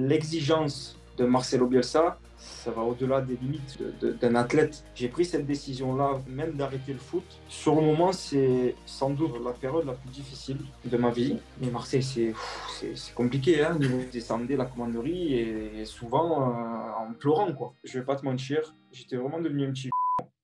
l'exigence de Marcelo Bielsa, ça va au-delà des limites d'un athlète. J'ai pris cette décision-là, même d'arrêter le foot. Sur le moment, c'est sans doute la période la plus difficile de ma vie. Mais Marseille, c'est compliqué. Hein. Vous descendez la commanderie et souvent en pleurant, quoi. Je vais pas te mentir, j'étais vraiment devenu un petit...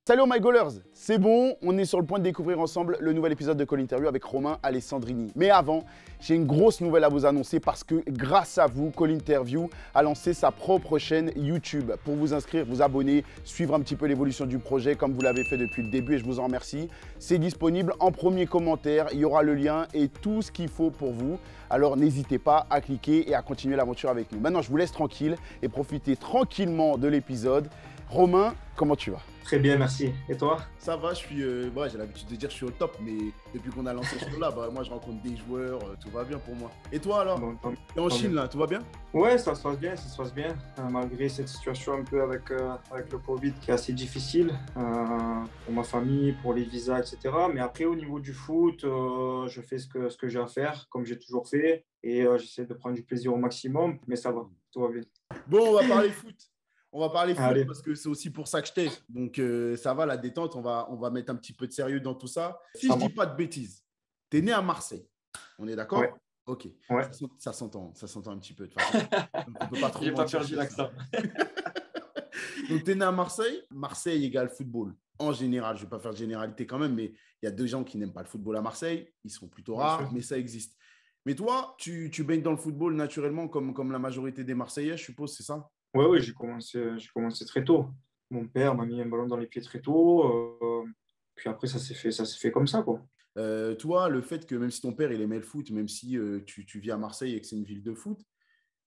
Salut my goalers, c'est bon, on est sur le point de découvrir ensemble le nouvel épisode de Call Interview avec Romain Alessandrini. Mais avant, j'ai une grosse nouvelle à vous annoncer parce que grâce à vous, Call Interview a lancé sa propre chaîne YouTube. Pour vous inscrire, vous abonner, suivre un petit peu l'évolution du projet comme vous l'avez fait depuis le début et je vous en remercie. C'est disponible en premier commentaire, il y aura le lien et tout ce qu'il faut pour vous. Alors n'hésitez pas à cliquer et à continuer l'aventure avec nous. Maintenant, je vous laisse tranquille et profiter tranquillement de l'épisode. Romain, comment tu vas ? Très bien, merci. Et toi? Ça va, je suis, j'ai l'habitude de dire que je suis au top, mais depuis qu'on a lancé ce show-là, moi je rencontre des joueurs, tout va bien pour moi. Et toi alors? Bon, T'es en Chine là, tout va bien? Ouais, ça se passe bien, ça se passe bien. Malgré cette situation un peu avec le Covid qui est assez difficile pour ma famille, pour les visas, etc. Mais après, au niveau du foot, je fais ce que j'ai à faire, comme j'ai toujours fait. Et j'essaie de prendre du plaisir au maximum, mais ça va, tout va bien. Bon, on va parler foot. On va parler foot Allez. parce que c'est aussi pour ça que je t'ai. Donc, ça va, la détente. On va mettre un petit peu de sérieux dans tout ça. Si je ne dis pas de bêtises, tu es né à Marseille. On est d'accord? Ouais. Ok. Ouais. Ça s'entend un petit peu. De toute façon. Donc, on peut pas trop J'ai pas perdu l'accent. Donc, tu es né à Marseille. Marseille égale football. En général, je ne vais pas faire de généralité quand même, mais il y a deux gens qui n'aiment pas le football à Marseille. Ils sont plutôt rares, mais ça existe. Mais toi, tu baignes dans le football naturellement comme la majorité des Marseillais, je suppose, c'est ça? Ouais, j'ai commencé très tôt. Mon père m'a mis un ballon dans les pieds très tôt. Puis après, ça s'est fait comme ça, quoi. Toi, le fait que même si ton père il aimait le foot, même si tu vis à Marseille et que c'est une ville de foot,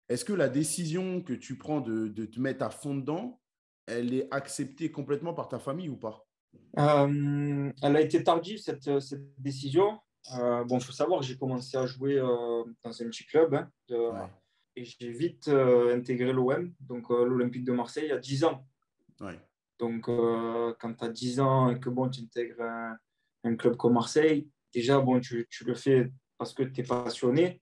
est-ce que la décision que tu prends de te mettre à fond dedans, elle est acceptée complètement par ta famille ou pas? Elle a été tardive, cette décision. Il faut savoir que j'ai commencé à jouer dans un petit club. Ouais, Et j'ai vite intégré l'OM, donc l'Olympique de Marseille, il y a 10 ans. ouais. Donc, quand tu as 10 ans et que tu intègres un club comme Marseille, déjà, tu le fais parce que tu es passionné.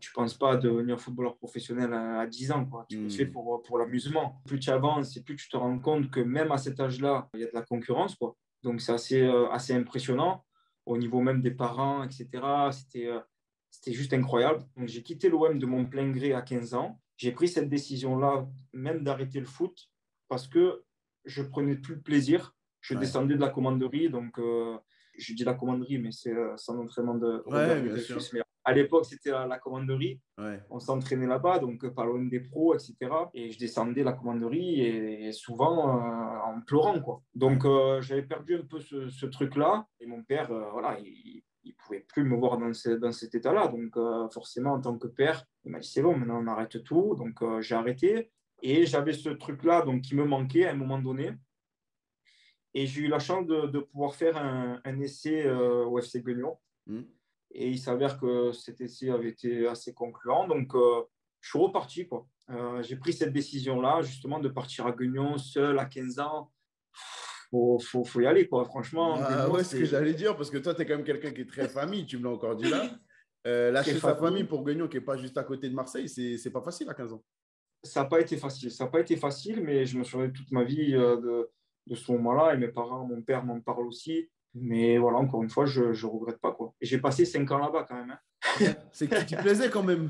Tu ne penses pas devenir footballeur professionnel à 10 ans, quoi. Tu le fais pour l'amusement. Plus tu avances et plus tu te rends compte que même à cet âge-là, il y a de la concurrence, quoi. Donc, c'est assez impressionnant au niveau même des parents, etc. C'était juste incroyable. Donc, j'ai quitté l'OM de mon plein gré à 15 ans. J'ai pris cette décision-là, même d'arrêter le foot, parce que je prenais plus de plaisir. Je Ouais, descendais de la commanderie, donc je dis la commanderie, mais c'est sans entraînement de ouais, Robert bien sûr. Dreyfus. Mais à l'époque, c'était la commanderie. Ouais. On s'entraînait là-bas, donc pas loin des pros, etc. Et je descendais la commanderie et souvent en pleurant, quoi. Donc j'avais perdu un peu ce truc-là. Et mon père, voilà, il pouvait plus me voir dans cet état-là. Donc forcément, en tant que père, il m'a dit c'est bon, maintenant on arrête tout. Donc j'ai arrêté. Et j'avais ce truc-là donc, qui me manquait à un moment donné. Et j'ai eu la chance de pouvoir faire un essai au FC Guignon. Mm. Et il s'avère que cet essai avait été assez concluant. Donc, je suis reparti, quoi. J'ai pris cette décision-là, justement, de partir à Guignon seul à 15 ans. Faut y aller, quoi. Franchement, Bah Guignon, ouais, c'est ce que c'est j'allais dire, parce que toi, tu es quand même quelqu'un qui est très famille, tu me l'as encore dit là. très Lâcher sa famille famille. pour Guignon, qui n'est pas juste à côté de Marseille, c'est pas facile à 15 ans. Ça n'a pas été facile. Ça n'a pas été facile, mais je me souviens toute ma vie de ce moment-là. Et mes parents, mon père m'en parle aussi. Mais voilà, encore une fois, je ne regrette pas, quoi. Et j'ai passé 5 ans là-bas, quand même. Hein. Ouais, c'est que tu t'y plaisais quand même.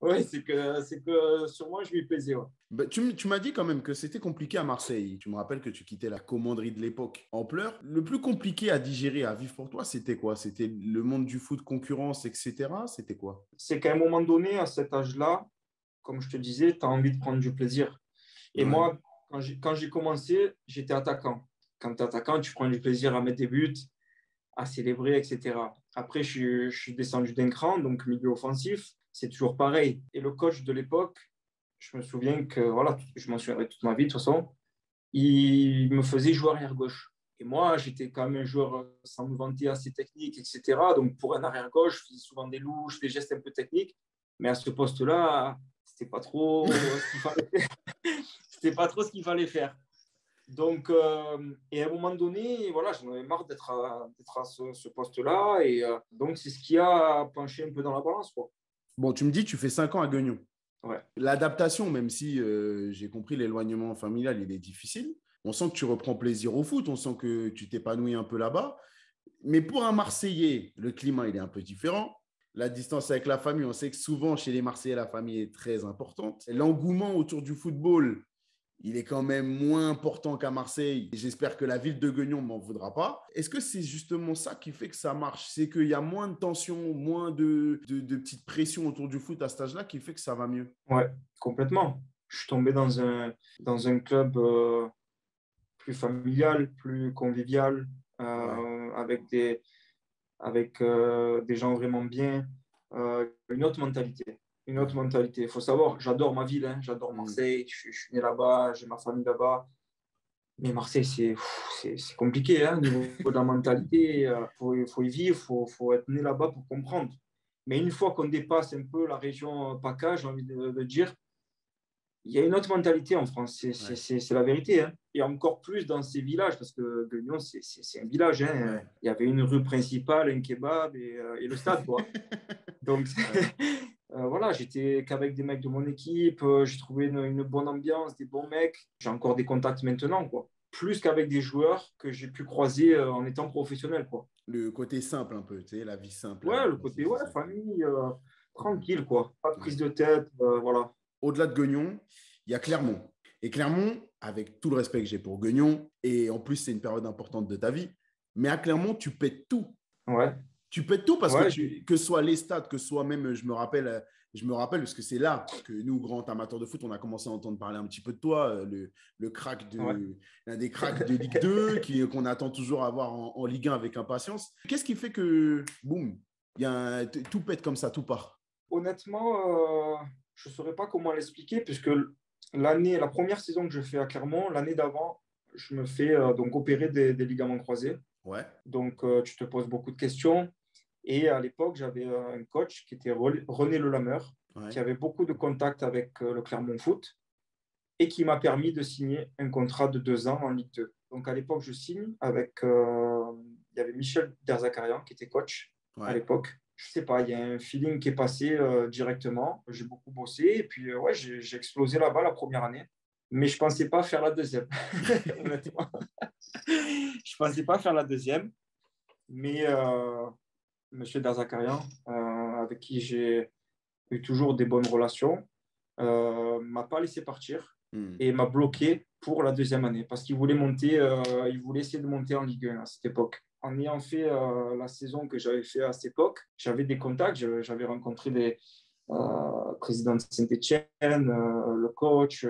Ouais, c'est que sur moi, je m'y plaisais. Ouais. Bah, tu m'as dit quand même que c'était compliqué à Marseille. Tu me rappelles que tu quittais la commanderie de l'époque en pleurs. Le plus compliqué à digérer, à vivre pour toi, c'était quoi? C'était le monde du foot, concurrence, etc. C'était quoi? C'est qu'à un moment donné, à cet âge-là, comme je te disais, tu as envie de prendre du plaisir. Et Ouais, moi, quand j'ai commencé, j'étais attaquant. Quand tu es attaquant, tu prends du plaisir à mettre des buts, à célébrer, etc. Après, je suis descendu d'un cran, donc milieu offensif, c'est toujours pareil. Et le coach de l'époque, je me souviens que, voilà, je m'en souviendrai toute ma vie de toute façon, il me faisait jouer arrière gauche. Et moi, j'étais quand même un joueur, sans me vanter, assez technique, etc. Donc, pour un arrière gauche, je faisais souvent des louches, des gestes un peu techniques. Mais à ce poste-là, c'était pas trop ce qu'il fallait faire. C'était pas trop ce qu'il fallait faire. Donc, et à un moment donné, voilà, j'en avais marre d'être à ce poste-là. Et donc, c'est ce qui a penché un peu dans la balance, quoi. bon, tu me dis, tu fais 5 ans à Guignon. Ouais. L'adaptation, même si j'ai compris l'éloignement familial, il est difficile. On sent que tu reprends plaisir au foot, on sent que tu t'épanouis un peu là-bas. Mais pour un Marseillais, le climat, il est un peu différent. La distance avec la famille, on sait que souvent, chez les Marseillais, la famille est très importante. L'engouement autour du football, il est quand même moins important qu'à Marseille. J'espère que la ville de Guignon ne m'en voudra pas. Est-ce que c'est justement ça qui fait que ça marche? C'est qu'il y a moins de tension, moins de petites pressions autour du foot à cet âge-là qui fait que ça va mieux? Ouais, complètement. Je suis tombé dans un club plus familial, plus convivial, Ouais. avec des gens vraiment bien, une autre mentalité. Une autre Ouais. mentalité. Il faut savoir, j'adore ma ville, hein, j'adore Mm. Marseille, je suis né là-bas, j'ai ma famille là-bas. Mais Marseille, c'est compliqué hein, au niveau de la mentalité. Faut y vivre, faut être né là-bas pour comprendre. Mais une fois qu'on dépasse un peu la région PACA, j'ai envie de dire, il y a une autre mentalité en France, Ouais. c'est la vérité. Hein. Et encore plus dans ces villages, parce que Guignon, c'est un village. Hein. Ouais. Il y avait une rue principale, un kebab et le stade. Quoi. Donc, Ouais. voilà, j'étais qu'avec des mecs de mon équipe, j'ai trouvé une bonne ambiance, des bons mecs. J'ai encore des contacts maintenant, quoi. Plus qu'avec des joueurs que j'ai pu croiser en étant professionnel, quoi. Le côté simple un peu, tu sais, la vie simple, la Ouais, vie le côté classique, c'est ouais, ça. famille, tranquille, quoi. Pas de prise Ouais. de tête, voilà. Au-delà de Guignon, il y a Clermont. Et Clermont, avec tout le respect que j'ai pour Guignon, et en plus, c'est une période importante de ta vie, mais à Clermont, tu pètes tout. Ouais, Tu pètes tout parce ouais, que ce soit les stades, que ce soit même, je me rappelle parce que c'est là que nous, grands amateurs de foot, on a commencé à entendre parler un petit peu de toi, le crack ouais. l'un des cracks de Ligue 2 qu'on attend toujours à voir en Ligue 1 avec impatience. Qu'est-ce qui fait que, boum, tout pète comme ça, tout part? Honnêtement, je ne saurais pas comment l'expliquer, puisque la première saison que je fais à Clermont, l'année d'avant, je me fais donc opérer des ligaments croisés. Ouais, Donc, tu te poses beaucoup de questions. Et à l'époque, j'avais un coach qui était René Lelameur, ouais, qui avait beaucoup de contacts avec le Clermont Foot et qui m'a permis de signer un contrat de 2 ans en Ligue 2. Donc, à l'époque, je signe avec. Il y avait Michel Derzakarian qui était coach à ouais. l'époque. Je sais pas, il y a un feeling qui est passé directement. J'ai beaucoup bossé et puis ouais, j'ai explosé là-bas la première année. Mais je pensais pas faire la deuxième, honnêtement. Je pensais pas faire la deuxième. Mais Monsieur Derzakarian, avec qui j'ai eu toujours des bonnes relations, m'a pas laissé partir Hmm. et m'a bloqué pour la deuxième année parce qu'il voulait monter, il voulait essayer de monter en Ligue 1 à cette époque. En ayant fait la saison que j'avais fait à cette époque, j'avais des contacts, j'avais rencontré des présidents de Saint-Etienne, le coach,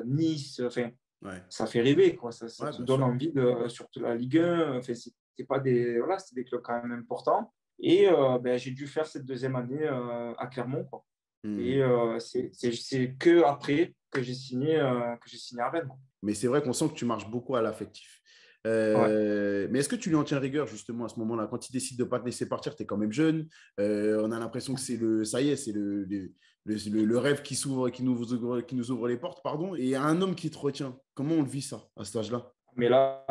Nice, enfin, Ouais, ça fait rêver, quoi. Ça ouais, te bien donne sûr. envie de, surtout la Ligue 1. Enfin, c'était pas des, voilà, c'était des clubs quand même importants. Et ben, j'ai dû faire cette deuxième année à Clermont, quoi. Et Hmm. c'est que après que j'ai signé à Rennes. Mais c'est vrai qu'on sent que tu marches beaucoup à l'affectif. Ouais. Mais est-ce que tu lui en tiens rigueur justement à ce moment-là? Quand il décide de ne pas te laisser partir, tu es quand même jeune. On a l'impression que ça y est, c'est le rêve qui s'ouvre, qui nous ouvre les portes, pardon. Et il y a un homme qui te retient. Comment on le vit ça, à cet âge-là? Mais là,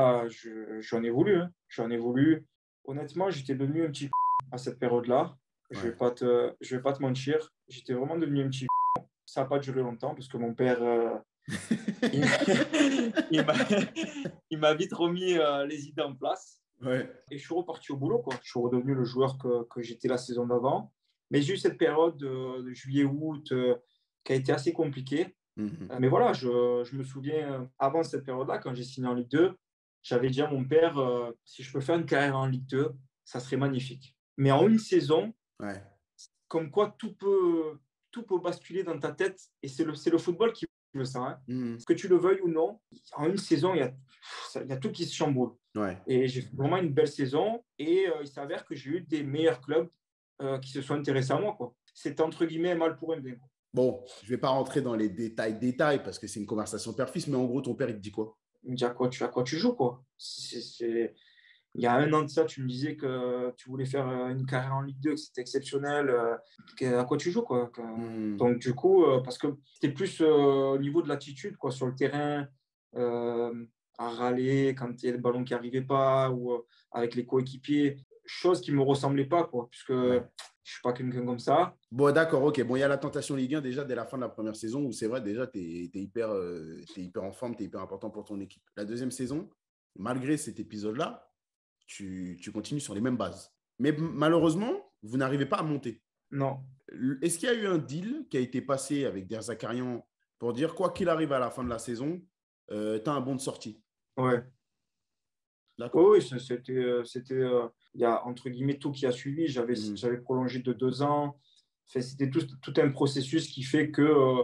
j'en ai voulu. Hein. J'en ai voulu. Honnêtement, j'étais devenu un petit à cette période-là. Ouais. Je vais pas te mentir. J'étais vraiment devenu un petit. Ça n'a pas duré longtemps parce que mon père, il, il m'a il m'a vite remis les idées en place. Ouais. Et je suis reparti au boulot, quoi. Je suis redevenu le joueur que j'étais la saison d'avant. Mais j'ai eu cette période de juillet-août qui a été assez compliquée. Mhm. Mais voilà, je me souviens, avant cette période-là, quand j'ai signé en Ligue 2, j'avais dit à mon père, si je peux faire une carrière en Ligue 2, ça serait magnifique. Mais en une saison, Ouais. comme quoi tout peut basculer dans ta tête, et c'est le football qui veut ça. Hein. Mhm. Que tu le veuilles ou non, en une saison, il y a tout qui se chamboule. Ouais. Et j'ai fait vraiment une belle saison, et il s'avère que j'ai eu des meilleurs clubs qui se sont intéressés à moi. Quoi. C'était entre guillemets mal pour un bien. Quoi. Bon, je ne vais pas rentrer dans les détails parce que c'est une conversation père-fils, mais en gros, ton père, il te dit quoi? Il me dit à quoi tu joues, quoi. Il y a un an de ça, tu me disais que tu voulais faire une carrière en Ligue 2, que c'était exceptionnel. À quoi tu joues, quoi. Hmm. Donc, du coup, parce que c'était plus au niveau de l'attitude, quoi, sur le terrain, à râler quand il y a le ballon qui n'arrivait pas, ou avec les coéquipiers, chose qui ne me ressemblait pas, quoi, puisque Ouais. Je ne suis pas quelqu'un comme ça. Bon, d'accord, ok. Bon, il y a la tentation Ligue 1 déjà dès la fin de la première saison où c'est vrai, déjà, tu es, hyper en forme, tu es hyper important pour ton équipe. La deuxième saison, malgré cet épisode-là, tu continues sur les mêmes bases. Mais malheureusement, vous n'arrivez pas à monter. Non. Est-ce qu'il y a eu un deal qui a été passé avec Der Zakarian pour dire quoi qu'il arrive à la fin de la saison, tu as un bon de sortie? Ouais. D'accord. Oui, il y a entre guillemets tout qui a suivi. J'avais prolongé de 2 ans. Enfin, c'était tout un processus qui fait que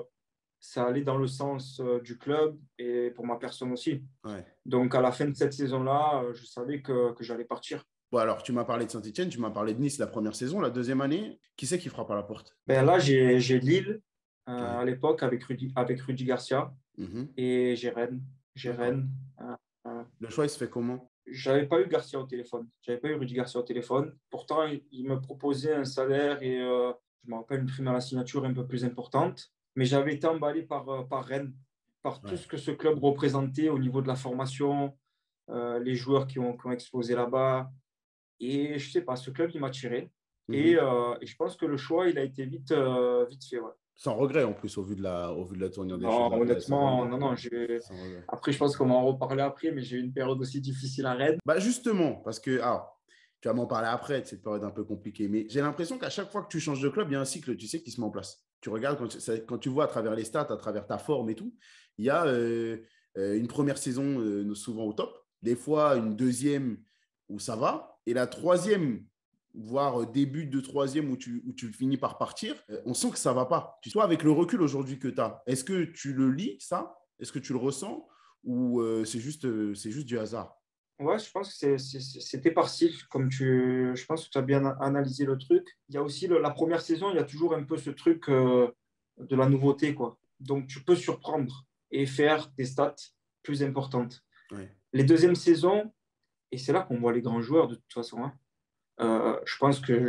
ça allait dans le sens du club et pour ma personne aussi. Ouais. Donc, à la fin de cette saison-là, je savais que j'allais partir. Bon, alors, tu m'as parlé de Saint-Etienne, tu m'as parlé de Nice la première saison. La deuxième année, qui c'est qui frappe à la porte? Ben là, j'ai Lille Ouais. à l'époque avec Rudy Garcia Mhm. et j'ai Rennes. J'ai D'accord. Rennes. Euh, Le choix, il se fait comment? J'avais pas eu Garcia au téléphone. J'avais pas eu Rudy Garcia au téléphone. Pourtant, il me proposait un salaire et je me rappelle une prime à la signature un peu plus importante. Mais j'avais été emballé par Rennes, par tout Ouais. ce que ce club représentait au niveau de la formation, les joueurs qui ont explosé là-bas. Et je sais pas, ce club, il m'a tiré. Mhm. Et je pense que le choix, il a été vite fait. Ouais. Sans regret, en plus, au vu de la tournure des choses Non, après, sans honnêtement, regret. non, non. Sans regret. Après, je pense qu'on va en reparler après, mais j'ai eu une période aussi difficile à Rennes. Bah justement, parce que, tu vas m'en parler après de cette période un peu compliquée, mais j'ai l'impression qu'à chaque fois que tu changes de club, il y a un cycle, tu sais, qui se met en place. Tu regardes, quand tu vois à travers les stats, à travers ta forme et tout, il y a une première saison souvent au top, des fois une deuxième où ça va, et la troisième, voire début de troisième où tu finis par partir, on sent que ça va pas. Toi, avec le recul aujourd'hui que tu as, est-ce que tu le lis, ça? Est-ce que tu le ressens? Ou c'est juste du hasard? Ouais, je pense que c'était parti. Je pense que tu as bien analysé le truc. Il y a aussi la première saison, il y a toujours un peu ce truc de la nouveauté, quoi. Donc, tu peux surprendre et faire des stats plus importantes. Ouais. Les deuxièmes saisons, et c'est là qu'on voit les grands joueurs de toute façon, hein. Je pense que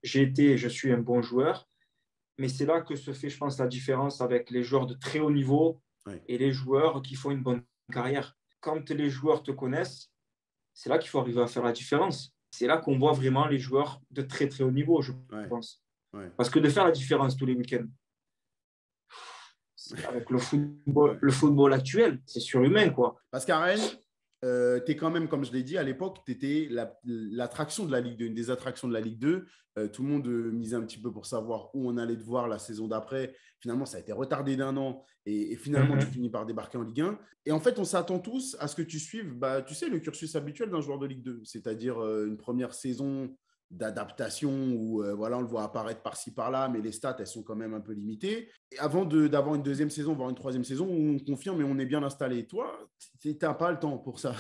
j'ai été et je suis un bon joueur, mais c'est là que se fait, je pense, la différence avec les joueurs de très haut niveau Ouais. et les joueurs qui font une bonne carrière. Quand les joueurs te connaissent, c'est là qu'il faut arriver à faire la différence. C'est là qu'on voit vraiment les joueurs de très très haut niveau, je Ouais, pense. ouais, Parce que de faire la différence tous les week-ends, avec le football actuel, c'est surhumain, quoi. parce qu'à Rennes, tu es quand même, comme je l'ai dit, à l'époque, tu étais l'attraction de la Ligue 2, une des attractions de la Ligue 2. Tout le monde misait un petit peu pour savoir où on allait te voir la saison d'après. Finalement, ça a été retardé d'un an et finalement, tu Mm-hmm. finis par débarquer en Ligue 1. Et en fait, on s'attend tous à ce que tu suives, bah, tu sais, le cursus habituel d'un joueur de Ligue 2, c'est-à-dire une première saison d'adaptation où voilà, on le voit apparaître par-ci par-là, mais les stats, elles sont quand même un peu limitées. Et avant d'avoir une deuxième saison, voire une troisième saison, où on confirme et on est bien installé. Toi, tu n'as pas le temps pour ça.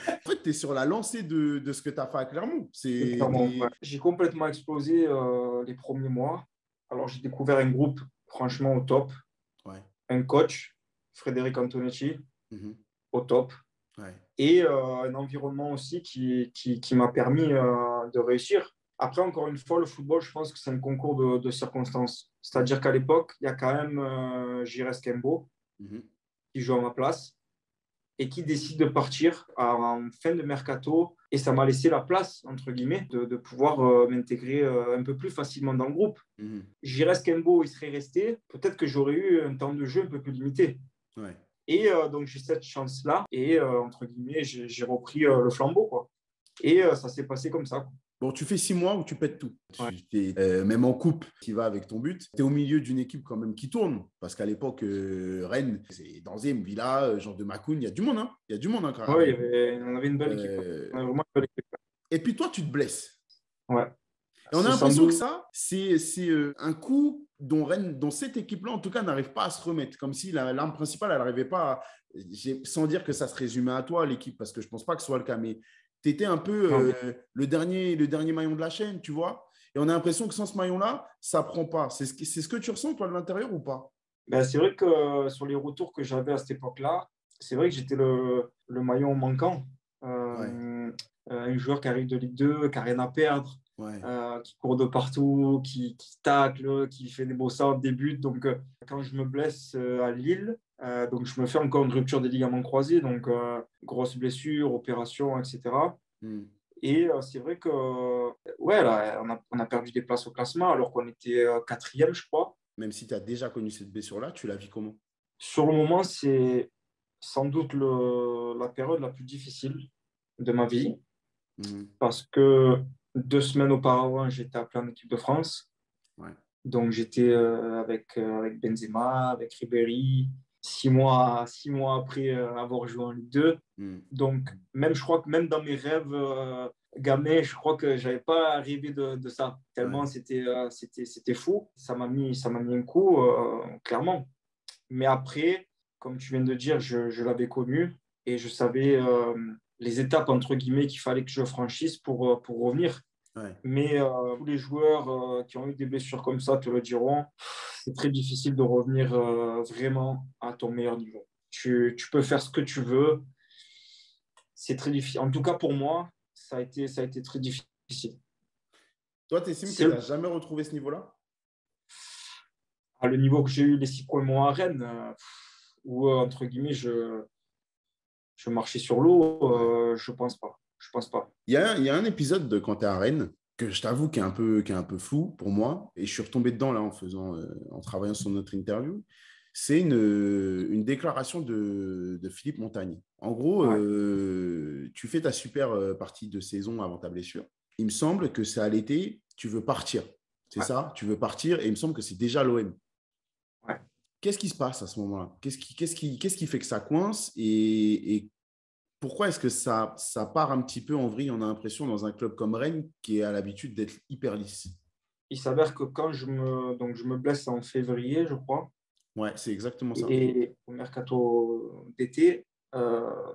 En fait, tu es sur la lancée de ce que tu as fait à Clermont. Clairement, ouais. J'ai complètement explosé les premiers mois. Alors, j'ai découvert un groupe, franchement, au top. Ouais. Un coach, Frédéric Antonetti, Mhm. au top. Ouais. Et un environnement aussi qui m'a permis de réussir. Après, encore une fois, le football, je pense que c'est un concours de circonstances. Ouais. C'est-à-dire qu'à l'époque, il y a quand même Gires Kembo Mhm. qui joue à ma place et qui décide de partir en fin de mercato. Et ça m'a laissé la place, entre guillemets, de pouvoir m'intégrer un peu plus facilement dans le groupe. Mhm. Gires Kembo, il serait resté. Peut-être que j'aurais eu un temps de jeu un peu plus limité. Ouais. Et donc, j'ai cette chance-là. Et entre guillemets, j'ai repris le flambeau, quoi. Et ça s'est passé comme ça, quoi. Bon, tu fais 6 mois où tu pètes tout. Ouais. Même en coupe, tu vas avec ton but. Tu es au milieu d'une équipe quand même qui tourne. Parce qu'à l'époque, Rennes, c'est Danzé, Villa, Jean de Macoun, il y a du monde. Hein. Il y a du monde hein, à Ouais, Rennes. on avait une belle équipe. On avait vraiment une belle équipe. Et puis toi, tu te blesses. Ouais. Et on a C'est sans l'impression que doute. ça, c'est un coup dont Rennes, dont cette équipe-là, en tout cas, n'arrive pas à se remettre. Comme si l'arme principale, elle n'arrivait pas à... Sans dire que ça se résumait à toi, l'équipe, parce que je ne pense pas que ce soit le cas, mais tu étais un peu Non, le dernier maillon de la chaîne, tu vois. Et on a l'impression que sans ce maillon-là, ça ne prend pas. C'est ce que tu ressens, toi, de l'intérieur ou pas? ben, c'est vrai que sur les retours que j'avais à cette époque-là, c'est vrai que j'étais le maillon manquant. Ouais, Un joueur qui arrive de Ligue 2, qui n'a rien à perdre, ouais. qui court de partout, qui tacle, qui fait des beaux centres, des buts. Donc, quand je me blesse à Lille, donc je me fais encore une rupture des ligaments croisés, donc grosse blessure, opération, etc. Hmm. Et c'est vrai que, ouais, là, on a perdu des places au classement alors qu'on était quatrième, je crois. Même si tu as déjà connu cette blessure-là, tu la vis comment? Sur le moment, c'est sans doute la période la plus difficile de ma vie Mhm. parce que 2 semaines auparavant, j'étais appelé en équipe de France. Ouais. Donc, j'étais avec Benzema, avec Ribéry, 6 mois après avoir joué en Ligue 2. Mhm. Donc, même, je crois que même dans mes rêves gamins, je crois que je n'avais pas rêvé de ça, Ouais. tellement c'était fou. Ça m'a mis un coup, clairement. Mais après, comme tu viens de dire, je l'avais connu et je savais les étapes, entre guillemets, qu'il fallait que je franchisse pour revenir. Ouais. Mais tous les joueurs qui ont eu des blessures comme ça te le diront, c'est très difficile de revenir vraiment à ton meilleur niveau. Tu peux faire ce que tu veux, c'est très difficile. En tout cas, pour moi, ça a été très difficile. Toi, tu estimes que C'est tu n'as jamais retrouvé ce niveau-là? à le niveau que j'ai eu les 6 premiers mois à Rennes, où, entre guillemets, je marchais sur l'eau, Ouais. je pense pas. Je pense pas. Il y a un épisode de Quand tu es à Rennes que je t'avoue qui est un peu flou pour moi, et je suis retombé dedans là en travaillant sur notre interview. C'est une déclaration de Philippe Montagne. En gros, Ouais, tu fais ta super partie de saison avant ta blessure. Il me semble que c'est à l'été, tu veux partir. C'est ouais, ça? Tu veux partir, et il me semble que c'est déjà l'OM. ouais. Qu'est-ce qui se passe à ce moment-là? Qu'est-ce qui fait que ça coince, et pourquoi est-ce que ça part un petit peu en vrille, on a l'impression, dans un club comme Rennes qui a l'habitude d'être hyper lisse? Il s'avère que quand je me blesse en février, je crois, Ouais, c'est exactement ça. et au mercato d'été,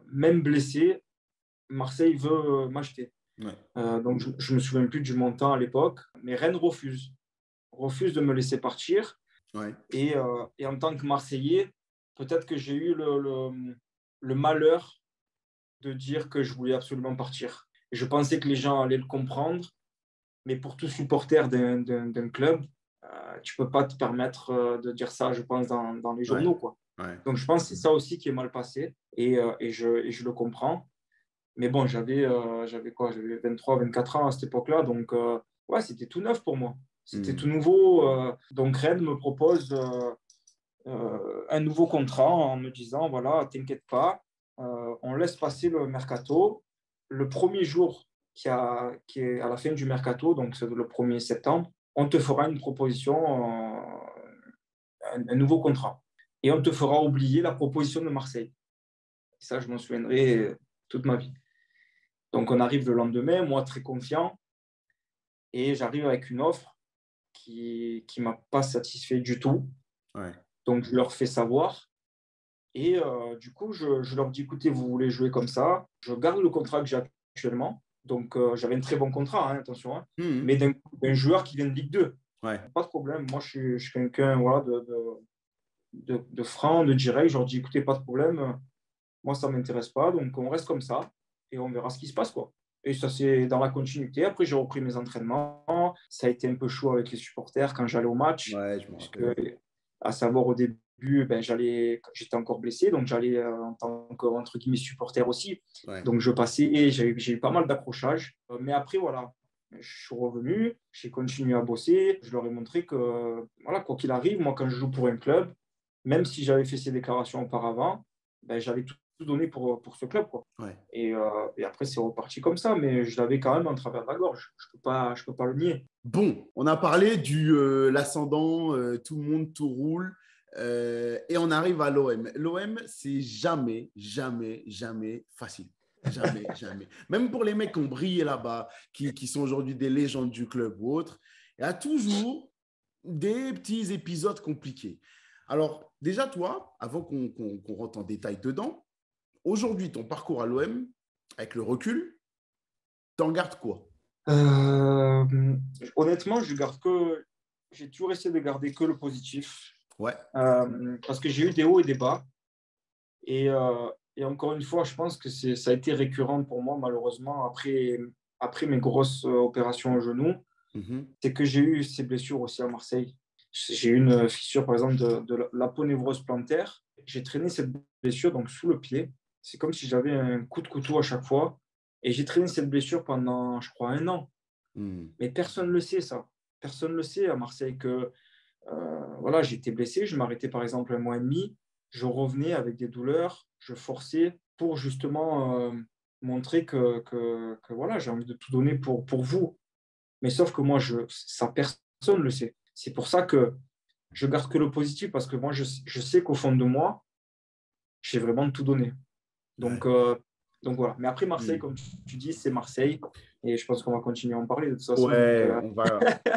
même blessé, Marseille veut m'acheter. Ouais, Donc, je me souviens plus du montant à l'époque, mais Rennes refuse de me laisser partir. ouais, Et en tant que Marseillais, peut-être que j'ai eu le malheur de dire que je voulais absolument partir. Et je pensais que les gens allaient le comprendre, mais pour tout supporter d'un club, tu peux pas te permettre de dire ça, je pense, dans les ouais, journaux, quoi. ouais. Donc, je pense que c'est ça aussi qui est mal passé, et je le comprends. Mais bon, j'avais quoi? J'avais 23, 24 ans à cette époque-là, donc ouais, c'était tout neuf pour moi. C'était Hmm. tout nouveau. Donc, Rennes me propose un nouveau contrat en me disant, voilà, t'inquiète pas, on laisse passer le mercato. Le premier jour qui est à la fin du mercato, donc c'est le 1er septembre, on te fera une proposition, un nouveau contrat. Et on te fera oublier la proposition de Marseille. Et ça, je m'en souviendrai toute ma vie. Donc, on arrive le lendemain, moi très confiant, et j'arrive avec une offre qui ne m'a pas satisfait du tout. Ouais, Donc, je leur fais savoir. Et du coup, je leur dis, écoutez, vous voulez jouer comme ça, je garde le contrat que j'ai actuellement. Donc, j'avais un très bon contrat, hein, attention, hein, hmm. mais d'un joueur qui vient de Ligue 2. Ouais, Pas de problème. Moi, je suis quelqu'un, voilà, de franc, de direct. Je leur dis, écoutez, pas de problème. Moi, ça ne m'intéresse pas. Donc, on reste comme ça et on verra ce qui se passe, quoi. Et ça, c'est dans la continuité. Après, j'ai repris mes entraînements. Ça a été un peu chaud avec les supporters quand j'allais au match, ouais, je me puisque, rappelle. à savoir, au début, ben, j'étais encore blessé, donc j'allais en tant que, entre guillemets, supporter aussi. Ouais. Donc, je passais et j'ai eu pas mal d'accrochages. Mais après, voilà, je suis revenu, j'ai continué à bosser. Je leur ai montré que, voilà, quoi qu'il arrive, moi, quand je joue pour un club, même si j'avais fait ces déclarations auparavant, ben, j'allais tout donner pour ce club, quoi. Ouais. Et après, c'est reparti comme ça, mais je l'avais quand même en travers de la gorge. Je peux pas le nier. Bon, on a parlé du l'ascendant, tout le monde, tout roule, et on arrive à l'OM. L'OM, c'est jamais, jamais, jamais facile. Jamais, jamais. Même pour les mecs qui ont brillé là-bas, qui sont aujourd'hui des légendes du club ou autres, il y a toujours des petits épisodes compliqués. Alors, déjà, toi, avant qu'on rentre en détail dedans, aujourd'hui, ton parcours à l'OM, avec le recul, t'en gardes quoi? Euh, Honnêtement, j'ai toujours essayé de garder que le positif, Ouais, parce que j'ai eu des hauts et des bas. Et encore une fois, je pense que ça a été récurrent pour moi, malheureusement, après mes grosses opérations au genou. mhm, C'est que j'ai eu ces blessures aussi à Marseille. J'ai eu une fissure, par exemple, de l'aponévrose plantaire. J'ai traîné cette blessure donc sous le pied. C'est comme si j'avais un coup de couteau à chaque fois. Et j'ai traîné cette blessure pendant, je crois, 1 an. Hmm. Mais personne ne le sait, ça. Personne ne le sait à Marseille que voilà, j'étais blessé, je m'arrêtais par exemple 1 mois et demi, je revenais avec des douleurs, je forçais pour justement montrer que voilà, j'ai envie de tout donner pour vous. Mais sauf que moi, ça, personne ne le sait. C'est pour ça que je garde que le positif parce que moi, je sais qu'au fond de moi, j'ai vraiment tout donné. Ouais. Donc, euh, donc voilà. Mais après, Marseille, Hmm. comme tu dis, c'est Marseille. Et je pense qu'on va continuer à en parler de toute façon. Donc, Ouais,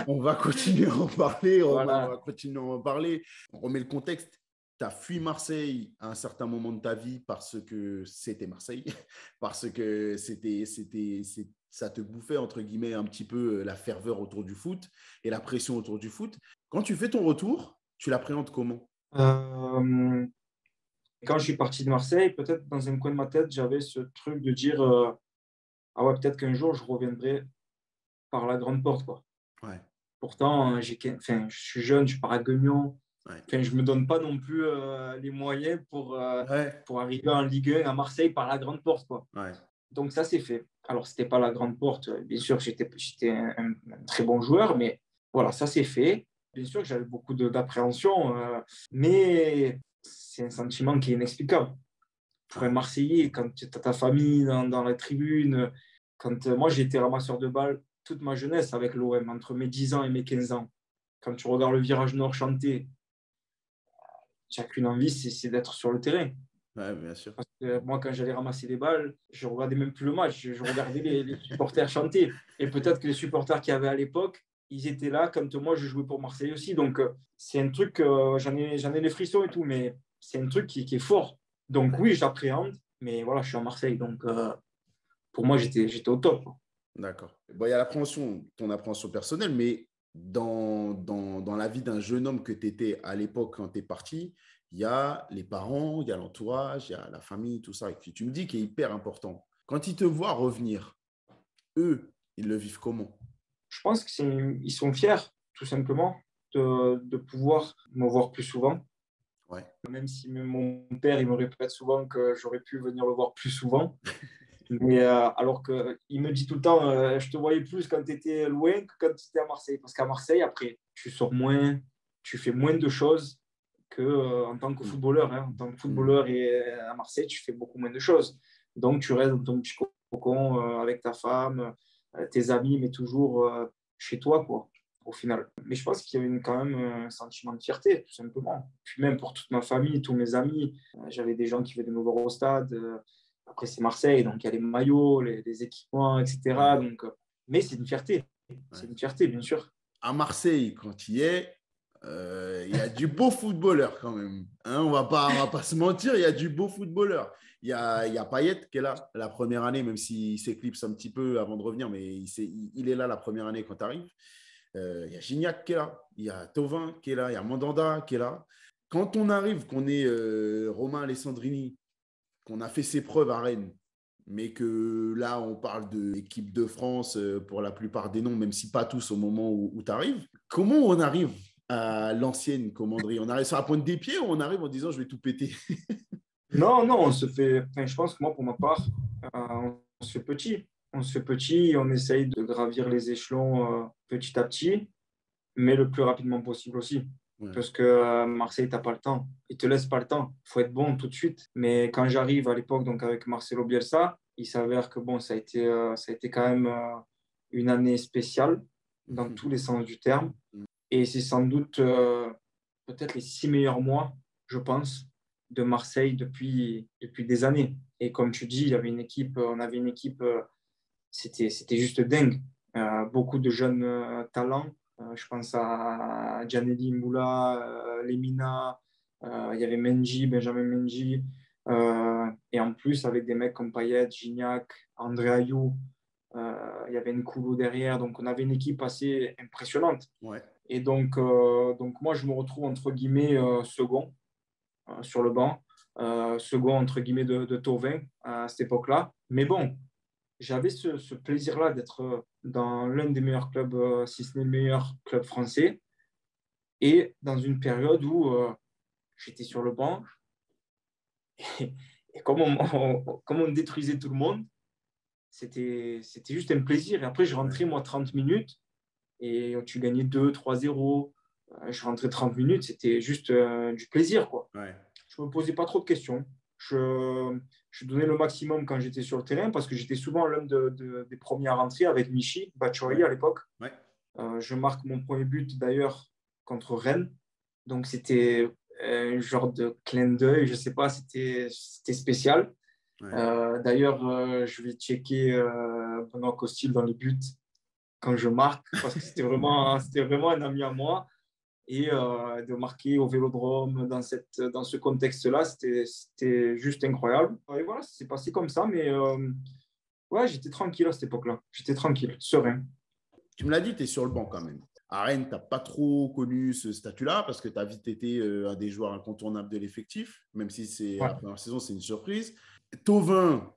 on va continuer à en parler, Romain, on voilà. va continuer à en parler. On remet le contexte. Tu as fui Marseille à un certain moment de ta vie parce que c'était Marseille, parce que ça te bouffait, entre guillemets, un petit peu la ferveur autour du foot et la pression autour du foot. Quand tu fais ton retour, tu l'appréhendes comment? Euh, Quand je suis parti de Marseille, peut-être dans un coin de ma tête, j'avais ce truc de dire ah ouais, peut-être qu'un jour, je reviendrai par la grande porte, quoi. Ouais, Pourtant, enfin, je suis jeune, je pars à Guignon. ouais, Enfin, je ne me donne pas non plus les moyens ouais, pour arriver en Ligue 1 à Marseille par la grande porte, quoi. ouais, Donc, ça, c'est fait. Alors, ce n'était pas la grande porte. Bien sûr, j'étais un très bon joueur, mais voilà, ça, c'est fait. Bien sûr que j'avais beaucoup d'appréhension, mais c'est un sentiment qui est inexplicable. Pour un ouais, Marseillais, quand tu as ta famille dans la tribune, quand moi j'ai été ramasseur de balles toute ma jeunesse avec l'OM, entre mes 10 ans et mes 15 ans. Quand tu regardes le virage nord chanter, tu n'as qu'une envie, c'est d'être sur le terrain. ouais, bien sûr. Parce que moi, quand j'allais ramasser les balles, je regardais même plus le match, je regardais les supporters chanter. Et peut-être que les supporters qu'il y avait à l'époque, ils étaient là quand moi je jouais pour Marseille aussi. Donc c'est un truc, j'en ai les frissons et tout, mais c'est un truc qui est fort. Donc oui, j'appréhende, mais voilà, je suis à Marseille. Donc pour moi, j'étais au top, quoi. D'accord. Bon, il y a ton appréhension personnelle, mais dans la vie d'un jeune homme que tu étais à l'époque quand tu es parti, il y a les parents, il y a l'entourage, il y a la famille, tout ça. Et puis tu me dis qu'il est hyper important. Quand ils te voient revenir, eux, ils le vivent comment? Je pense qu'ils sont fiers, tout simplement, de pouvoir me voir plus souvent. Ouais. Même si mon père, il me répète souvent que j'aurais pu venir le voir plus souvent. Mais alors qu'il me dit tout le temps, je te voyais plus quand tu étais loin que quand tu étais à Marseille. Parce qu'à Marseille, après, tu sors moins, tu fais moins de choses qu'en tant que Mm, footballeur, hein. En tant que mm. footballeur et à Marseille, tu fais beaucoup moins de choses. Donc, tu restes dans ton petit cocon avec ta femme, tes amis, mais toujours chez toi, quoi, au final. Mais je pense qu'il y a quand même un sentiment de fierté, tout simplement. Puis même pour toute ma famille, tous mes amis, j'avais des gens qui venaient me voir au stade. Après, c'est Marseille, donc il y a les maillots, les équipements, etc. Ouais, Donc, mais c'est une fierté. C'est ouais. une fierté, bien sûr. À Marseille, quand tu y es, il y a du beau footballeur quand même. Hein, on va pas se mentir, il y a du beau footballeur. Il y a Payet qui est là la première année, même s'il s'éclipse un petit peu avant de revenir, mais il est là la première année quand tu arrives. Il y a Gignac qui est là, il y a Thauvin qui est là, il y a Mandanda qui est là. Quand on arrive, qu'on est Romain Alessandrini, qu'on a fait ses preuves à Rennes, mais que là, on parle de l'équipe de France pour la plupart des noms, même si pas tous au moment où tu arrives. Comment on arrive à l'ancienne commanderie? On arrive sur la pointe des pieds ou on arrive en disant je vais tout péter? Non, non, on se fait. Enfin, je pense que moi, pour ma part, on se fait petit. On se fait petit, on essaye de gravir les échelons petit à petit, mais le plus rapidement possible aussi. Ouais. Parce que Marseille, t'as pas le temps. Ils te laissent pas le temps. Il faut être bon tout de suite. Mais quand j'arrive à l'époque, donc avec Marcelo Bielsa, il s'avère que bon, ça a été quand même une année spéciale dans tous les sens du terme. Et c'est sans doute peut-être les 6 meilleurs mois, je pense, de Marseille depuis des années. Et comme tu dis, on avait une équipe, c'était juste dingue. Beaucoup de jeunes talents. Je pense à Gianelli Moula, Lemina, il y avait Menji, Benjamin Menji. Et en plus, avec des mecs comme Payet, Gignac, André Ayou, il y avait Nkoulou derrière. Donc, on avait une équipe assez impressionnante. Ouais. Et donc moi, je me retrouve entre guillemets second sur le banc, second entre guillemets de Thauvin à cette époque-là. Mais bon, j'avais ce plaisir-là d'être dans l'un des meilleurs clubs, si ce n'est le meilleur club français, et dans une période où j'étais sur le banc, et comme on détruisait tout le monde, c'était juste un plaisir. Et après, je rentrais, moi, 30 minutes et tu gagnais 2-3-0. Je rentrais 30 minutes, c'était juste du plaisir, quoi. Ouais. Je ne me posais pas trop de questions. Je donnais le maximum quand j'étais sur le terrain parce que j'étais souvent l'un des premiers à rentrer avec Michi Batshuayi à l'époque. Ouais. Je marque mon premier but d'ailleurs contre Rennes. Donc c'était un genre de clin d'œil, je ne sais pas, c'était spécial. Ouais. D'ailleurs, je vais checker Benoît Costil dans les buts quand je marque parce que c'était vraiment un ami à moi. Et de marquer au Vélodrome dans ce contexte-là, c'était juste incroyable. Et voilà, ça s'est passé comme ça, mais ouais, j'étais tranquille à cette époque-là. J'étais tranquille, serein. Tu me l'as dit, tu es sur le banc quand même. À Rennes, tu n'as pas trop connu ce statut-là parce que tu as vite été un des joueurs incontournables de l'effectif, même si c'est Ouais. la première saison, c'est une surprise. Thauvin,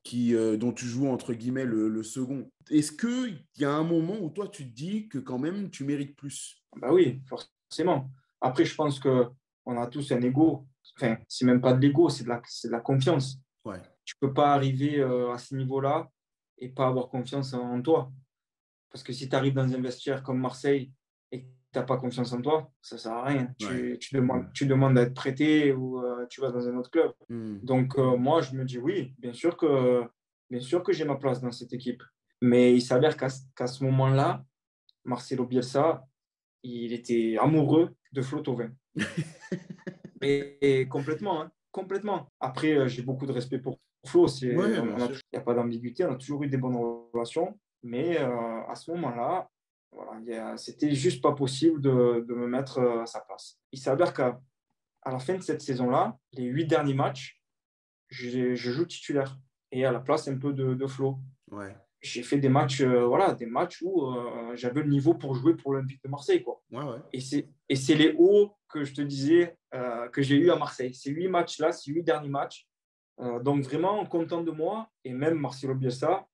dont tu joues entre guillemets le second, est-ce qu'il y a un moment où toi tu te dis que quand même tu mérites plus? Bah oui, forcément. Après, je pense qu'on a tous un ego. Enfin, c'est même pas de l'ego, c'est de la confiance. Ouais. Tu peux pas arriver à ce niveau-là et pas avoir confiance en toi. Parce que si tu arrives dans un vestiaire comme Marseille et que tu n'as pas confiance en toi, ça ne sert à rien. Ouais. Tu demandes à être prêté ou tu vas dans un autre club. Mm. Donc, moi, je me dis oui, bien sûr que j'ai ma place dans cette équipe. Mais il s'avère qu'à ce moment-là, Marcelo Bielsa, il était amoureux de Flo Thauvin. Et complètement, hein, complètement. Après, j'ai beaucoup de respect pour Flo. Ouais, Il bien sûr. n'y a pas d'ambiguïté, on a toujours eu des bonnes relations. Mais à ce moment-là, voilà, c'était juste pas possible de me mettre à sa place. Il s'avère qu'à la fin de cette saison-là, les 8 derniers matchs, je joue titulaire et à la place un peu de Flo. Ouais. J'ai fait des matchs, des matchs où j'avais le niveau pour jouer pour l'Olympique de Marseille, quoi. Ouais, ouais. Et c'est les hauts que je te disais que j'ai eu à Marseille. Ces 8 matchs-là, ces 8 derniers matchs. Donc vraiment content de moi. Et même Marcelo Bielsa,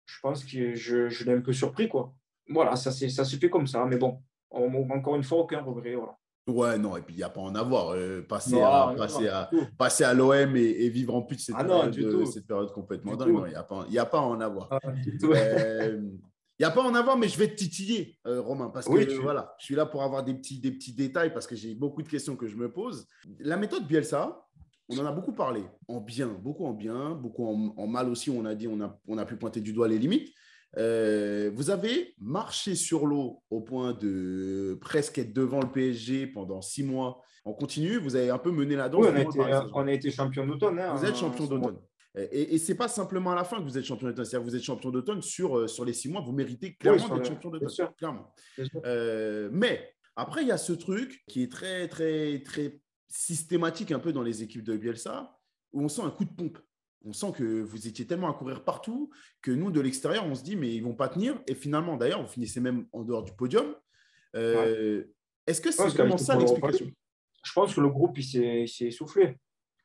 je pense que je l'ai un peu surpris, quoi. Voilà, ça se fait comme ça. Mais bon, encore une fois, aucun regret. Voilà. Ouais, non, et puis il n'y a pas à en avoir. Non, non, non, du tout. Passer à l'OM et vivre en plus Ah non, du tout. cette période complètement Du dingue. Non, tout. il n'y a pas à en avoir. Ah, du tout. Il n'y a pas à en avoir, mais je vais te titiller, Romain, parce Oui, que voilà, je suis là pour avoir des petits détails, parce que j'ai beaucoup de questions que je me pose. La méthode Bielsa, on en a beaucoup parlé, en bien, beaucoup en mal aussi, on a dit, on a pu pointer du doigt les limites. Vous avez marché sur l'eau au point de presque être devant le PSG pendant 6 mois en continu. Vous avez un peu mené la danse oui, devant le Paris on Saint-Germain. a été champion d'automne. Vous êtes Hein, champion d'automne. Et ce n'est pas simplement à la fin que vous êtes champion d'automne. C'est-à-dire que vous êtes champion d'automne sur les 6 mois. Vous méritez oui, clairement d'être champion bien d'automne. sûr. Clairement. Bien sûr. Mais après, il y a ce truc qui est très, très, très systématique un peu dans les équipes de Bielsa, où on sent un coup de pompe. On sent que vous étiez tellement à courir partout que nous, de l'extérieur, on se dit, mais ils ne vont pas tenir. Et finalement, d'ailleurs, vous finissez même en dehors du podium. Ouais. Est-ce que c'est Parce qu'il a vraiment été ça pour l'explication? l'Europa. Je pense que le groupe, il s'est essoufflé,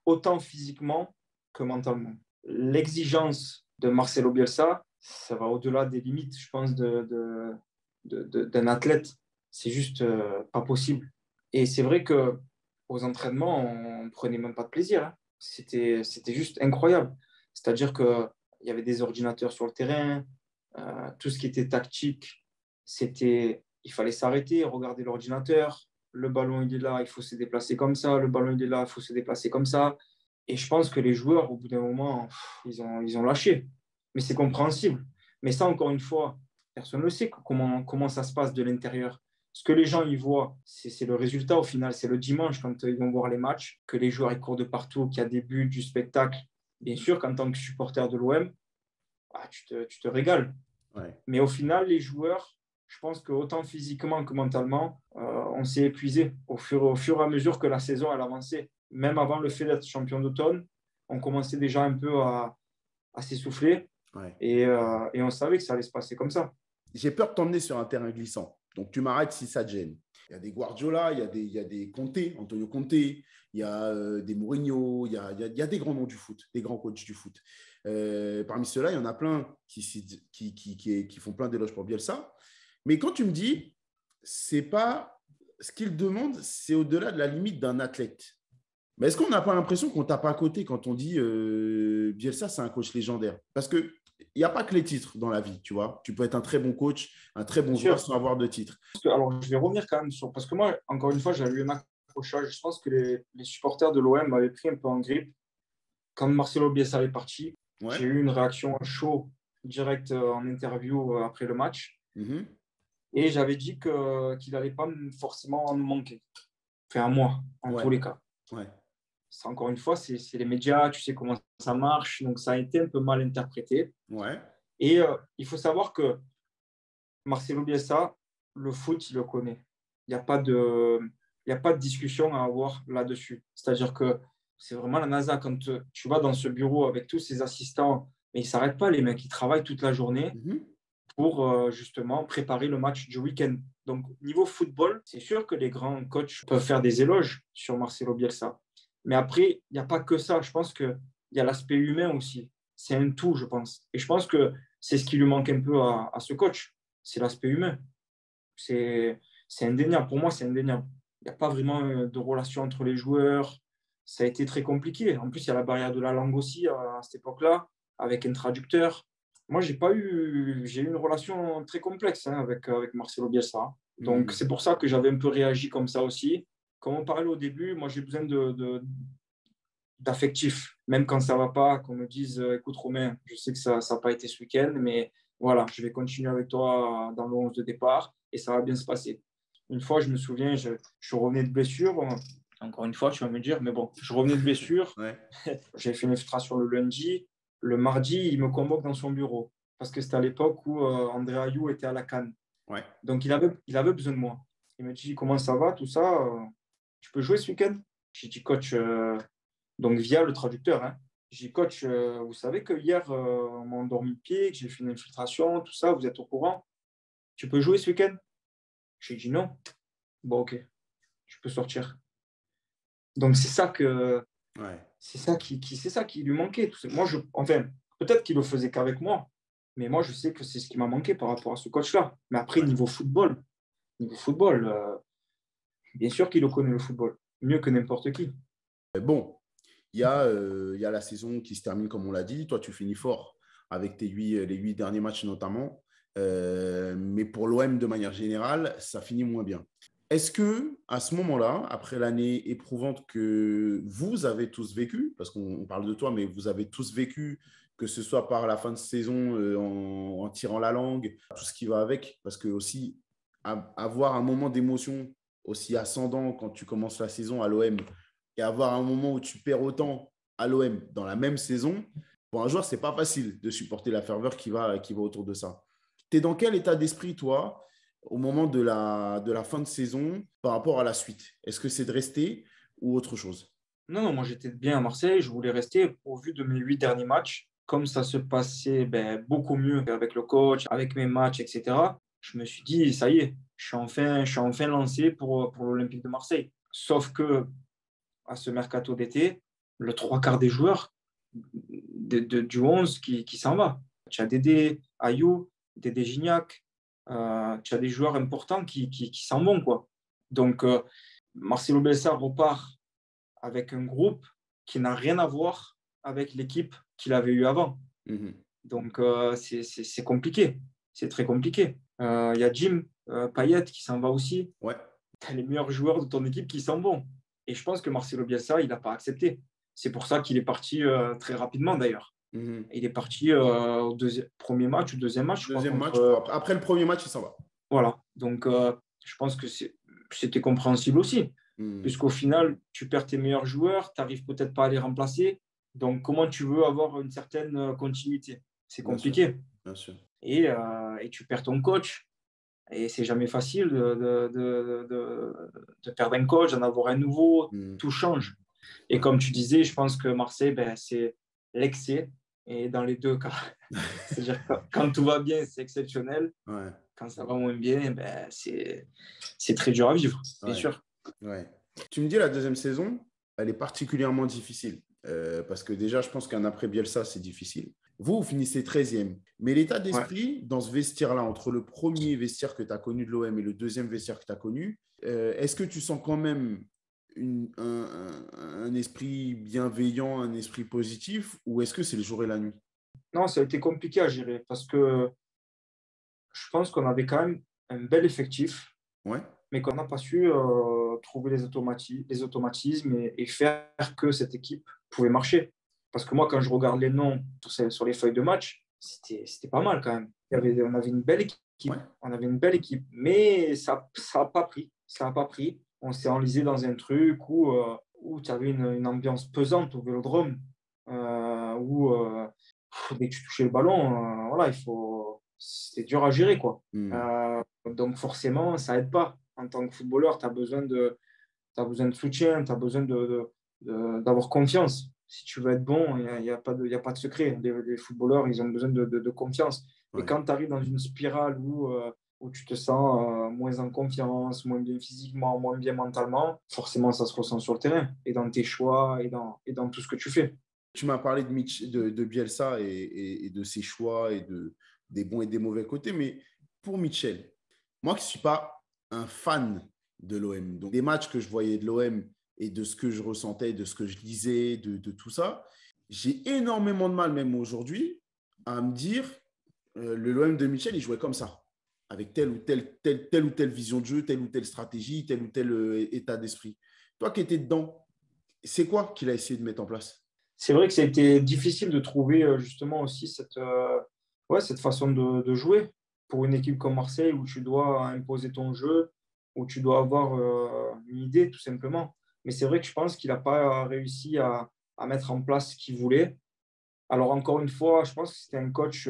autant physiquement que mentalement. L'exigence de Marcelo Bielsa, ça va au-delà des limites, je pense, d'un athlète. C'est juste pas possible. Et c'est vrai que aux entraînements, on ne prenait même pas de plaisir. Hein. C'était juste incroyable. C'est-à-dire qu'il y avait des ordinateurs sur le terrain, tout ce qui était tactique, il fallait s'arrêter, regarder l'ordinateur. Le ballon, il est là, il faut se déplacer comme ça. Le ballon, il est là, il faut se déplacer comme ça. Et je pense que les joueurs, au bout d'un moment, ils ont lâché. Mais c'est compréhensible. Mais ça, encore une fois, personne ne le sait comment ça se passe de l'intérieur. Ce que les gens y voient, c'est le résultat au final. C'est le dimanche, quand ils vont voir les matchs, que les joueurs ils courent de partout, qu'il y a des buts, du spectacle. Bien sûr qu'en tant que supporter de l'OM, tu te régales. Ouais. Mais au final, les joueurs, je pense qu'autant physiquement que mentalement, on s'est épuisé au fur et à mesure que la saison elle avançait. Même avant le fait d'être champion d'automne, on commençait déjà un peu à s'essouffler Ouais. et on savait que ça allait se passer comme ça. J'ai peur de t'emmener sur un terrain glissant. Donc, tu m'arrêtes si ça te gêne. Il y a des Guardiola, il y a des Conte, Antonio Conte, il y a des Mourinho, il y a des grands noms du foot, des grands coachs du foot. Parmi ceux-là, il y en a plein qui font plein d'éloges pour Bielsa. Mais quand tu me dis, c'est pas ce qu'il demande, c'est au-delà de la limite d'un athlète. Mais est-ce qu'on n'a pas l'impression qu'on tape à côté quand on dit Bielsa, c'est un coach légendaire? Parce que il n'y a pas que les titres dans la vie, tu vois. Tu peux être un très bon coach, un très bon Bien joueur sûr. sans avoir de titre. Alors, je vais revenir quand même sur. Parce que moi, encore une fois, j'avais eu un accrochage. Je pense que les supporters de l'OM m'avaient pris un peu en grippe. Quand Marcelo Bielsa est parti, Ouais. j'ai eu une réaction chaud directe en interview après le match. Mhm. Et j'avais dit qu'il n'allait pas forcément nous manquer. Enfin, à moi, en Ouais. tous les cas. Ouais. Ça, encore une fois, c'est les médias, tu sais comment ça marche. Donc, ça a été un peu mal interprété. Ouais. Et il faut savoir que Marcelo Bielsa, le foot, il le connaît. Il n'y a pas de, il y a pas de discussion à avoir là-dessus. C'est-à-dire que c'est vraiment la NASA. Quand tu vas dans ce bureau avec tous ces assistants, mais ils ne s'arrêtent pas, les mecs, ils travaillent toute la journée Mhm. pour justement préparer le match du week-end. Donc, niveau football, c'est sûr que les grands coachs peuvent faire des éloges sur Marcelo Bielsa. Mais après, il n'y a pas que ça. Je pense qu'il y a l'aspect humain aussi. C'est un tout, je pense. Et je pense que c'est ce qui lui manque un peu à ce coach. C'est l'aspect humain. C'est indéniable. Pour moi, c'est indéniable. Il n'y a pas vraiment de relation entre les joueurs. Ça a été très compliqué. En plus, il y a la barrière de la langue aussi à cette époque-là, avec un traducteur. Moi, j'ai eu une relation très complexe avec Marcelo Bielsa. Donc, Mhm. c'est pour ça que j'avais un peu réagi comme ça aussi. Comme on parlait au début, moi, j'ai besoin d'affectif. Même quand ça ne va pas, qu'on me dise écoute, Romain, je sais que ça n'a pas été ce week-end, mais voilà, je vais continuer avec toi dans le 11 de départ et ça va bien se passer. Une fois, je me souviens, je revenais de blessure. Encore une fois, tu vas me dire, mais bon, je revenais de blessure. Ouais. J'ai fait une infiltration le lundi. Le mardi, il me convoque dans son bureau parce que c'était à l'époque où André Ayou était à la CAN. Ouais. Donc, il avait besoin de moi. Il me dit comment ça va, tout ça. Tu peux jouer ce week-end? J'ai dit, coach, donc via le traducteur. Hein. J'ai dit, coach, vous savez que hier, on m'a endormi le pied, que j'ai fait une infiltration, tout ça, vous êtes au courant? Tu peux jouer ce week-end? J'ai dit non. Bon, ok, tu peux sortir. Donc Ouais. c'est ça qui lui manquait. Moi, enfin, peut-être qu'il le faisait qu'avec moi, mais moi, je sais que c'est ce qui m'a manqué par rapport à ce coach-là. Mais après, Ouais. niveau football, bien sûr qu'il le connaît le football, mieux que n'importe qui. Bon, il y a la saison qui se termine, comme on l'a dit. Toi, tu finis fort avec les 8 derniers matchs notamment. Mais pour l'OM, de manière générale, ça finit moins bien. Est-ce que à ce moment-là, après l'année éprouvante que vous avez tous vécue, parce qu'on parle de toi, mais vous avez tous vécu, que ce soit par la fin de saison en tirant la langue, tout ce qui va avec, parce que aussi avoir un moment d'émotion aussi ascendant quand tu commences la saison à l'OM et avoir un moment où tu perds autant à l'OM dans la même saison, pour un joueur, c'est pas facile de supporter la ferveur qui va autour de ça. Tu es dans quel état d'esprit, toi, au moment de la fin de saison par rapport à la suite? Est-ce que c'est de rester ou autre chose? Non, non, moi j'étais bien à Marseille, je voulais rester au vu de mes 8 derniers matchs. Comme ça se passait beaucoup mieux avec le coach, avec mes matchs, etc. Je me suis dit, ça y est, je suis enfin lancé pour l'Olympique de Marseille. Sauf que à ce mercato d'été, le trois quarts des joueurs du 11 qui s'en va. Tu as Dédé, Ayou, Dédé Gignac, tu as des joueurs importants qui s'en vont, quoi. Donc, Marcelo Bielsa repart avec un groupe qui n'a rien à voir avec l'équipe qu'il avait eue avant. Mhm. Donc, c'est compliqué. C'est très compliqué. Il y a Jim Payet qui s'en va aussi. Ouais. Tu as les meilleurs joueurs de ton équipe qui s'en vont. Et je pense que Marcelo Bielsa, il n'a pas accepté. C'est pour ça qu'il est parti très rapidement, d'ailleurs. Mhm. Il est parti au premier match ou deuxième match, je crois, Deuxième match, contre. après le premier match, il s'en va. Voilà. Donc, je pense que c'était compréhensible aussi. Mhm. Puisqu'au final, tu perds tes meilleurs joueurs, tu n'arrives peut-être pas à les remplacer. Donc, comment tu veux avoir une certaine continuité? C'est Bien sûr, compliqué. bien sûr. Et tu perds ton coach. Et c'est jamais facile de perdre un coach, d'en avoir un nouveau. Mhm. Tout change. Et Ouais. comme tu disais, je pense que Marseille, c'est l'excès. Et dans les deux cas. C'est-à-dire que quand tout va bien, c'est exceptionnel. Ouais. Quand ça va moins bien, c'est très dur à vivre, bien Ouais. sûr. Ouais. Tu me dis, la deuxième saison, elle est particulièrement difficile. Parce que déjà, je pense qu'un après Bielsa, c'est difficile. Vous finissez 13e. Mais l'état Ouais. d'esprit dans ce vestiaire-là, entre le premier vestiaire que tu as connu de l'OM et le deuxième vestiaire que tu as connu, est-ce que tu sens quand même un esprit bienveillant, un esprit positif, ou est-ce que c'est le jour et la nuit? Non, ça a été compliqué à gérer parce que je pense qu'on avait quand même un bel effectif, Ouais. mais qu'on n'a pas su trouver les automatismes et faire que cette équipe pouvait marcher. Parce que moi, quand je regarde les noms sur les feuilles de match, c'était pas mal quand même. On avait une belle équipe, Ouais. on avait une belle équipe, mais ça n'a pas pris. Ça n'a pas pris. On s'est enlisé dans un truc où tu avais une ambiance pesante au Vélodrome, où dès que tu touchais le ballon, voilà, c'était dur à gérer, quoi. Hmm. Donc forcément, ça aide pas. En tant que footballeur, t'as besoin de soutien, tu as besoin d'avoir confiance. Si tu veux être bon, il y a pas de secret. Les footballeurs, ils ont besoin de confiance. Et Ouais. quand tu arrives dans une spirale où tu te sens moins en confiance, moins bien physiquement, moins bien mentalement, forcément, ça se ressent sur le terrain et dans tes choix et dans tout ce que tu fais. Tu m'as parlé de Bielsa et de ses choix et des bons et des mauvais côtés, mais pour Mitchell, moi qui ne suis pas un fan de l'OM, donc des matchs que je voyais de l'OM et de ce que je ressentais, de ce que je lisais, de tout ça, j'ai énormément de mal, même aujourd'hui, à me dire l'OM de Mitchell, il jouait comme ça, avec telle ou telle vision de jeu, telle ou telle stratégie, tel ou tel état d'esprit. Toi qui étais dedans, c'est quoi qu'il a essayé de mettre en place? C'est vrai que ça a été difficile de trouver justement aussi cette façon de jouer pour une équipe comme Marseille où tu dois imposer ton jeu, où tu dois avoir une idée tout simplement. Mais c'est vrai que je pense qu'il n'a pas réussi à mettre en place ce qu'il voulait. Alors encore une fois, je pense que c'était un coach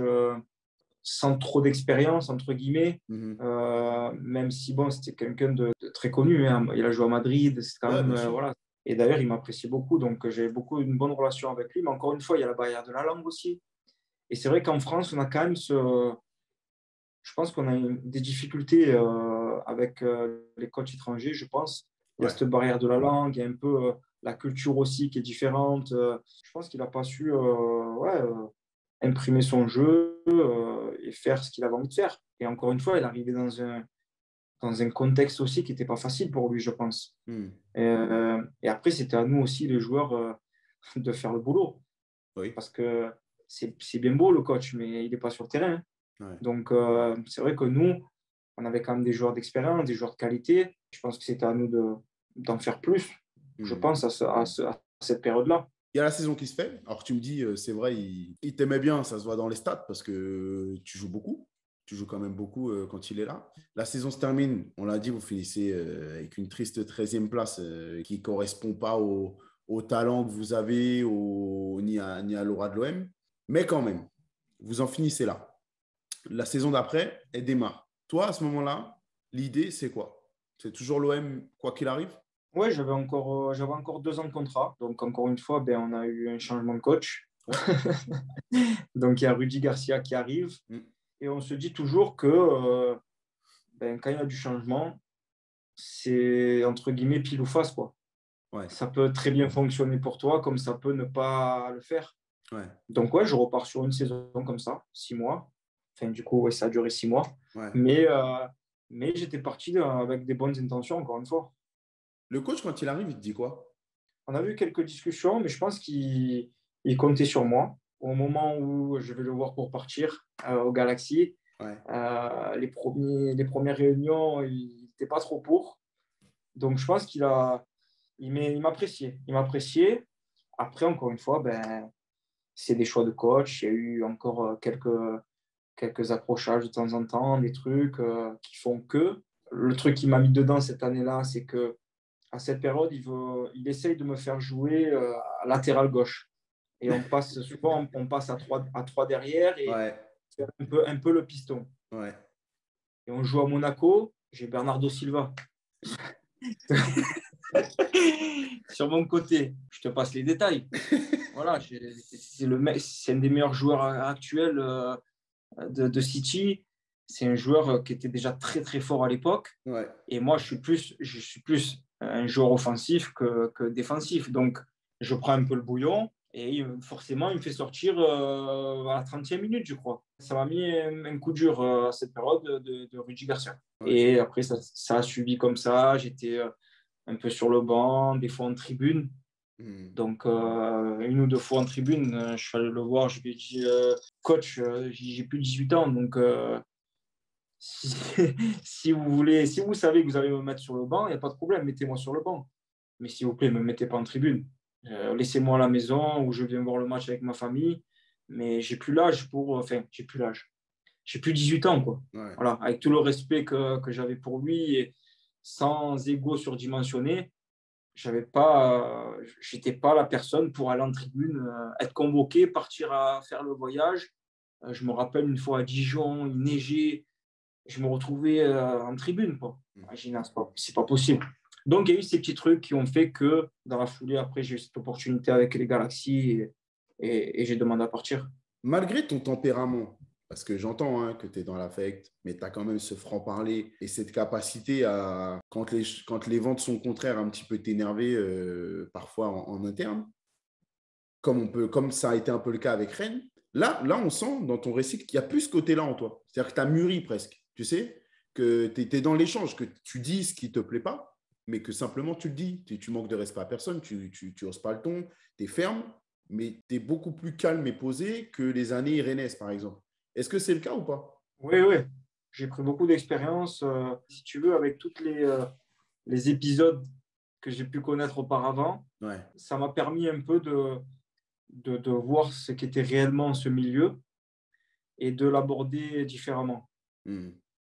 sans trop d'expérience, entre guillemets, Mhm. même si bon, c'était quelqu'un de très connu, hein. Il a joué à Madrid, c'est quand Ouais, même, bien sûr. voilà. Et d'ailleurs, il m'appréciait beaucoup, donc j'avais une bonne relation avec lui. Mais encore une fois, il y a la barrière de la langue aussi. Et c'est vrai qu'en France, on a quand même je pense qu'on a des difficultés avec les coachs étrangers, je pense. Il y a Ouais. cette barrière de la langue, il y a un peu la culture aussi qui est différente. Je pense qu'il n'a pas su imprimer son jeu et faire ce qu'il avait envie de faire. Et encore une fois, il arrivait dans un contexte aussi qui n'était pas facile pour lui, je pense. Mhm. Et après, c'était à nous aussi, les joueurs, de faire le boulot. Oui. Parce que c'est bien beau le coach, mais il n'est pas sur le terrain. Ouais. Donc, c'est vrai que nous, on avait quand même des joueurs d'expérience, des joueurs de qualité. Je pense que c'était à nous d'en faire plus, je Mhm. pense, à cette période-là. Il y a la saison qui se fait. Alors, tu me dis, c'est vrai, il t'aimait bien, ça se voit dans les stats parce que tu joues beaucoup. Tu joues quand même beaucoup quand il est là. La saison se termine, on l'a dit, vous finissez avec une triste 13e place qui ne correspond pas au talent que vous avez, ni à l'aura de l'OM. Mais quand même, vous en finissez là. La saison d'après, elle démarre. Toi, à ce moment-là, l'idée, c'est quoi? C'est toujours l'OM, quoi qu'il arrive? Oui, j'avais encore 2 ans de contrat. Donc, encore une fois, ben, on a eu un changement de coach. Ouais. Donc, il y a Rudy Garcia qui arrive. Mm. Et on se dit toujours que ben, quand il y a du changement, c'est entre guillemets pile ou face, quoi. Ouais. Ça peut très bien fonctionner pour toi, comme ça peut ne pas le faire. Ouais. Donc, ouais, je repars sur une saison comme ça, 6 mois. Enfin, du coup, ouais, ça a duré 6 mois. Ouais. Mais j'étais parti avec des bonnes intentions, encore une fois. Le coach, quand il arrive, il te dit quoi? On a eu quelques discussions, mais je pense qu'il comptait sur moi. Au moment où je vais le voir pour partir au Galaxy, Ouais. les premières réunions, il n'était pas trop pour. Donc, je pense il m'appréciait. Il m'appréciait. Après, encore une fois, ben, c'est des choix de coach. Il y a eu encore quelques accrochages de temps en temps, des trucs qui font que. Le truc qui m'a mis dedans cette année-là, c'est que à cette période, il essaye de me faire jouer à latéral gauche. Et souvent, on passe à trois derrière et Ouais. c'est un peu le piston. Ouais. Et on joue à Monaco, j'ai Bernardo Silva sur mon côté. Je te passe les détails. Voilà, c'est un des meilleurs joueurs actuels de City. C'est un joueur qui était déjà très très fort à l'époque. Ouais. Et moi, je suis plus un joueur offensif que défensif. Donc, je prends un peu le bouillon et forcément, il me fait sortir à la 30e minute, je crois. Ça m'a mis un coup dur à cette période de Rudy Garcia. Ouais. Et après, ça a suivi comme ça. J'étais un peu sur le banc, des fois en tribune. Donc, une ou deux fois en tribune, je suis allé le voir, je lui ai dit, coach, j'ai plus de 18 ans, donc si, si vous savez que vous allez me mettre sur le banc, il n'y a pas de problème, mettez-moi sur le banc. Mais s'il vous plaît, ne me mettez pas en tribune. Laissez-moi à la maison où je viens voir le match avec ma famille. Mais j'ai plus l'âge pour. Enfin, j'ai plus l'âge. J'ai plus 18 ans, quoi. Ouais. Voilà, avec tout le respect que j'avais pour lui et sans ego surdimensionné, j'étais pas la personne pour aller en tribune, être convoqué, partir à faire le voyage. Je me rappelle une fois à Dijon, il neigeait, je me retrouvais en tribune, quoi. Imagine, c'est pas possible. Donc, il y a eu ces petits trucs qui ont fait que dans la foulée, après, j'ai eu cette opportunité avec les Galaxies et j'ai demandé à partir. Malgré ton tempérament, parce que j'entends hein, que tu es dans l'affect, mais tu as quand même ce franc-parler et cette capacité à, quand les ventes sont contraires, un petit peu t'énerver parfois en interne, comme ça a été un peu le cas avec Rennes. Là, on sent dans ton récit qu'il y a plus ce côté-là en toi. C'est-à-dire que tu as mûri presque, tu sais, que tu étais dans l'échange, que tu dis ce qui ne te plaît pas, mais que simplement tu le dis. Tu manques de respect à personne, tu n'oses pas le ton, tu es ferme, mais tu es beaucoup plus calme et posé que les années rennaises, par exemple. Est-ce que c'est le cas ou pas? Oui, oui. J'ai pris beaucoup d'expérience, si tu veux, avec tous les épisodes que j'ai pu connaître auparavant. Ouais. Ça m'a permis un peu de voir ce qu'était réellement ce milieu et de l'aborder différemment.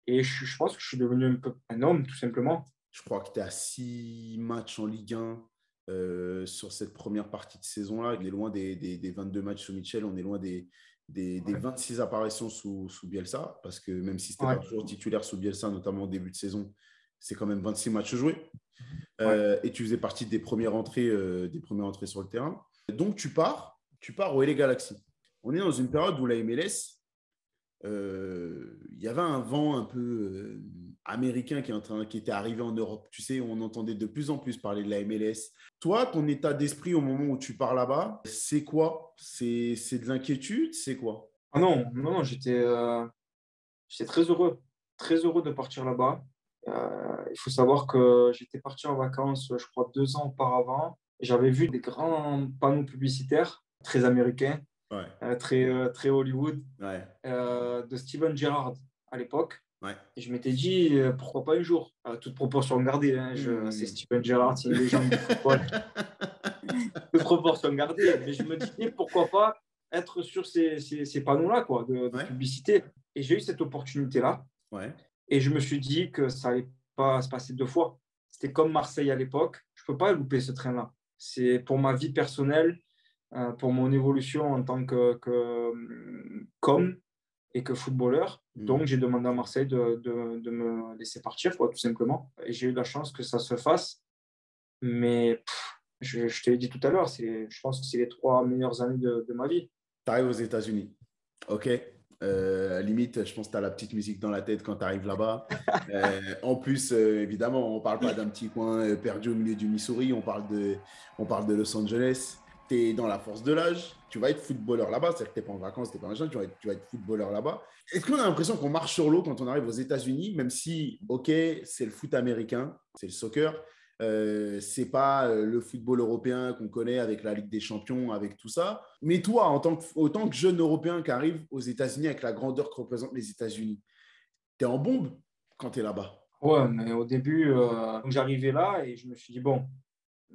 Et je pense que je suis devenu un peu un homme, tout simplement. Je crois que tu es à 6 matchs en Ligue 1 sur cette première partie de saison-là. On est loin des 22 matchs sous Michel, on est loin des 26 apparitions sous Bielsa, parce que même si tu n'étais pas toujours titulaire sous Bielsa, notamment au début de saison, c'est quand même 26 matchs joués. Et tu faisais partie des premières entrées sur le terrain. Donc, tu pars au LA Galaxy. On est dans une période où la MLS, il y avait un vent un peu américain qui était arrivé en Europe. Tu sais, on entendait de plus en plus parler de la MLS. Toi, ton état d'esprit au moment où tu pars là-bas, c'est quoi? C'est de l'inquiétude? C'est quoi? Ah non, non, non, j'étais très heureux de partir là-bas. Il faut savoir que j'étais parti en vacances, je crois, 2 ans auparavant. J'avais vu des grands panneaux publicitaires très américains, Ouais. très Hollywood, Ouais. de Steven Gerrard à l'époque. Ouais. Et je m'étais dit, pourquoi pas un jour, toute proportion gardée. Hein, c'est Steven Gerrard, c'est une légende du football. Toute proportion gardée. Mais je me disais, pourquoi pas être sur ces panneaux-là quoi, de publicité. Et j'ai eu cette opportunité-là. Ouais. Et je me suis dit que ça n'allait pas se passer deux fois. C'était comme Marseille à l'époque. Je ne peux pas louper ce train-là. C'est pour ma vie personnelle, pour mon évolution en tant qu'homme et que footballeur. Donc, j'ai demandé à Marseille de me laisser partir, quoi, tout simplement. Et j'ai eu la chance que ça se fasse. Mais je te l'ai dit tout à l'heure, je pense que c'est les 3 meilleures années de ma vie. Tu arrives aux États-Unis. OK. Limite, je pense que tu as la petite musique dans la tête quand tu arrives là-bas. En plus, évidemment, on ne parle pas d'un petit coin perdu au milieu du Missouri, on parle de Los Angeles. Tu es dans la force de l'âge, tu vas être footballeur là-bas, c'est-à-dire que tu n'es pas en vacances, tu n'es pas machin, tu vas être footballeur là-bas. Est-ce qu'on a l'impression qu'on marche sur l'eau quand on arrive aux États-Unis, même si, OK, c'est le foot américain, c'est le soccer, c'est pas le football européen qu'on connaît avec la Ligue des Champions, avec tout ça. Mais toi, autant que jeune Européen qui arrive aux États-Unis avec la grandeur que représentent les États-Unis, tu es en bombe quand tu es là-bas. Ouais, mais au début, j'arrivais là et je me suis dit, bon,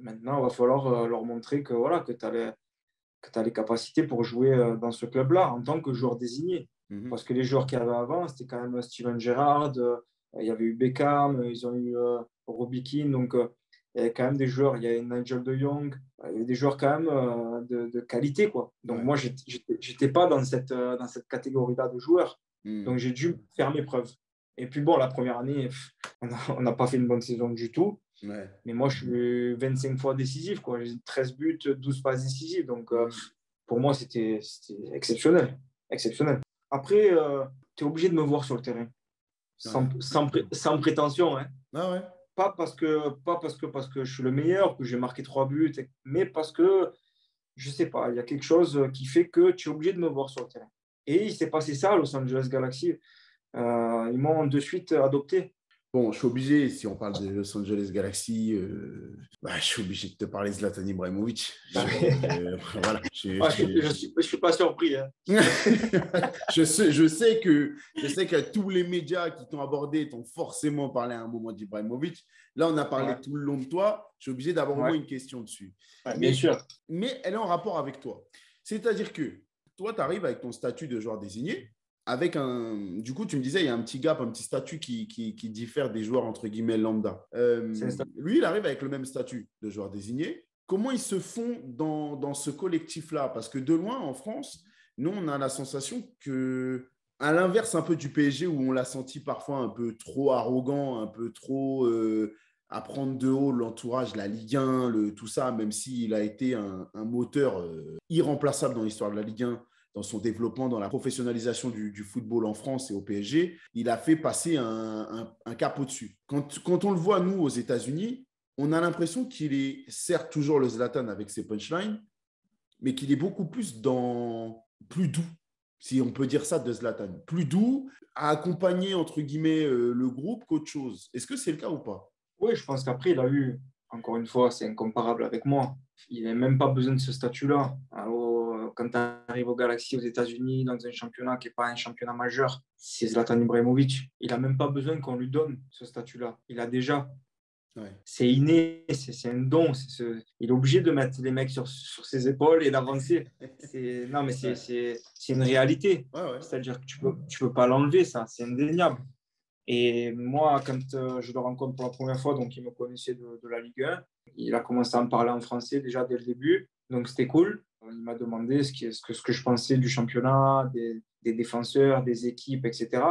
maintenant, il va falloir leur montrer que, voilà, que tu as les capacités pour jouer dans ce club-là en tant que joueur désigné. Parce que les joueurs qu'il y avait avant, c'était quand même Steven Gerrard, il y avait eu Beckham, ils ont eu Robbie Keane, donc il y avait quand même des joueurs, il y avait Nigel de Jong, il y avait des joueurs quand même de qualité, quoi. Donc moi, je n'étais pas dans cette catégorie-là de joueurs. Donc j'ai dû faire mes preuves. Et puis bon, la première année, on n'a pas fait une bonne saison du tout. Ouais. Mais moi, je suis 25 fois décisif, quoi. J'ai 13 buts, 12 passes décisives. Donc, pour moi, c'était exceptionnel. Exceptionnel. Après, tu es obligé de me voir sur le terrain. Sans prétention. Hein. Ah ouais. Pas parce que je suis le meilleur, que j'ai marqué 3 buts, mais parce que, je sais pas, il y a quelque chose qui fait que tu es obligé de me voir sur le terrain. Et il s'est passé ça à Los Angeles Galaxy. Ils m'ont de suite adopté. Bon, je suis obligé, si on parle de Los Angeles Galaxy, je suis obligé de te parler de Zlatan Ibrahimovic. Voilà. Je suis pas surpris. Hein. je sais que tous les médias qui t'ont abordé t'ont forcément parlé à un moment d'Ibrahimovic. Là, on a parlé tout le long de toi. Je suis obligé d'avoir au moins une question dessus. Ouais, bien sûr. Mais elle est en rapport avec toi. C'est-à-dire que toi, tu arrives avec ton statut de joueur désigné. Du coup, tu me disais, il y a un petit gap, un petit statut qui diffère des joueurs entre guillemets lambda. Lui, il arrive avec le même statut de joueur désigné. Comment ils se font dans ce collectif-là? Parce que de loin, en France, nous, on a la sensation que, à l'inverse un peu du PSG, où on l'a senti parfois un peu trop arrogant, un peu trop à prendre de haut l'entourage, la Ligue 1, tout ça, même s'il a été un moteur irremplaçable dans l'histoire de la Ligue 1, dans son développement, dans la professionnalisation du football en France et au PSG, il a fait passer un cap au-dessus. Quand on le voit, nous, aux États-Unis, on a l'impression qu'il est certes toujours le Zlatan avec ses punchlines, mais qu'il est beaucoup plus plus doux, si on peut dire ça de Zlatan. Plus doux, à accompagner, entre guillemets, le groupe qu'autre chose. Est-ce que c'est le cas ou pas? Oui, je pense qu'après, il a eu, encore une fois, c'est incomparable avec moi. Il n'a même pas besoin de ce statut-là. Alors, quand tu arrives au Galaxy aux États-Unis, dans un championnat qui n'est pas un championnat majeur, c'est Zlatan Ibrahimovic. Il n'a même pas besoin qu'on lui donne ce statut-là. Il a déjà. Ouais. C'est inné, c'est un don. Il est obligé de mettre les mecs sur ses épaules et d'avancer. Non, mais c'est une réalité. Ouais. C'est-à-dire que tu peux pas l'enlever, ça. C'est indéniable. Et moi, quand je le rencontre pour la première fois, donc il me connaissait de la Ligue 1, il a commencé à me parler en français déjà dès le début, donc c'était cool. Il m'a demandé ce que je pensais du championnat, des défenseurs, des équipes, etc.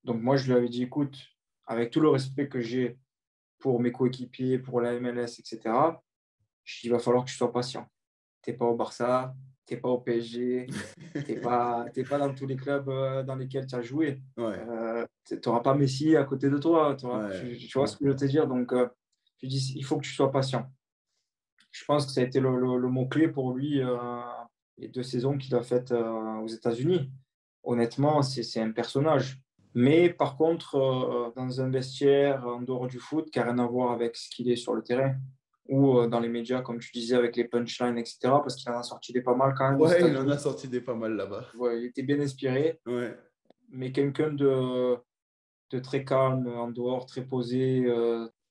Donc moi, je lui avais dit, écoute, avec tout le respect que j'ai pour mes coéquipiers, pour la MLS, etc., je dis, il va falloir que tu sois patient. Tu n'es pas au Barça, tu n'es pas au PSG, tu n'es pas dans tous les clubs dans lesquels tu as joué. Ouais. Tu n'auras pas Messi à côté de toi. Tu vois ce que je veux te dire? Donc, je dis, il faut que tu sois patient. Je pense que ça a été le mot-clé pour lui les 2 saisons qu'il a faites aux États-Unis. Honnêtement, c'est un personnage. Mais par contre, dans un vestiaire en dehors du foot, qui n'a rien à voir avec ce qu'il est sur le terrain, ou dans les médias, comme tu disais, avec les punchlines, etc. Parce qu'il en a sorti des pas mal quand même. Ouais, il en a sorti des pas mal là-bas. Ouais, il était bien inspiré. Ouais. Mais quelqu'un de très calme, en dehors, très posé.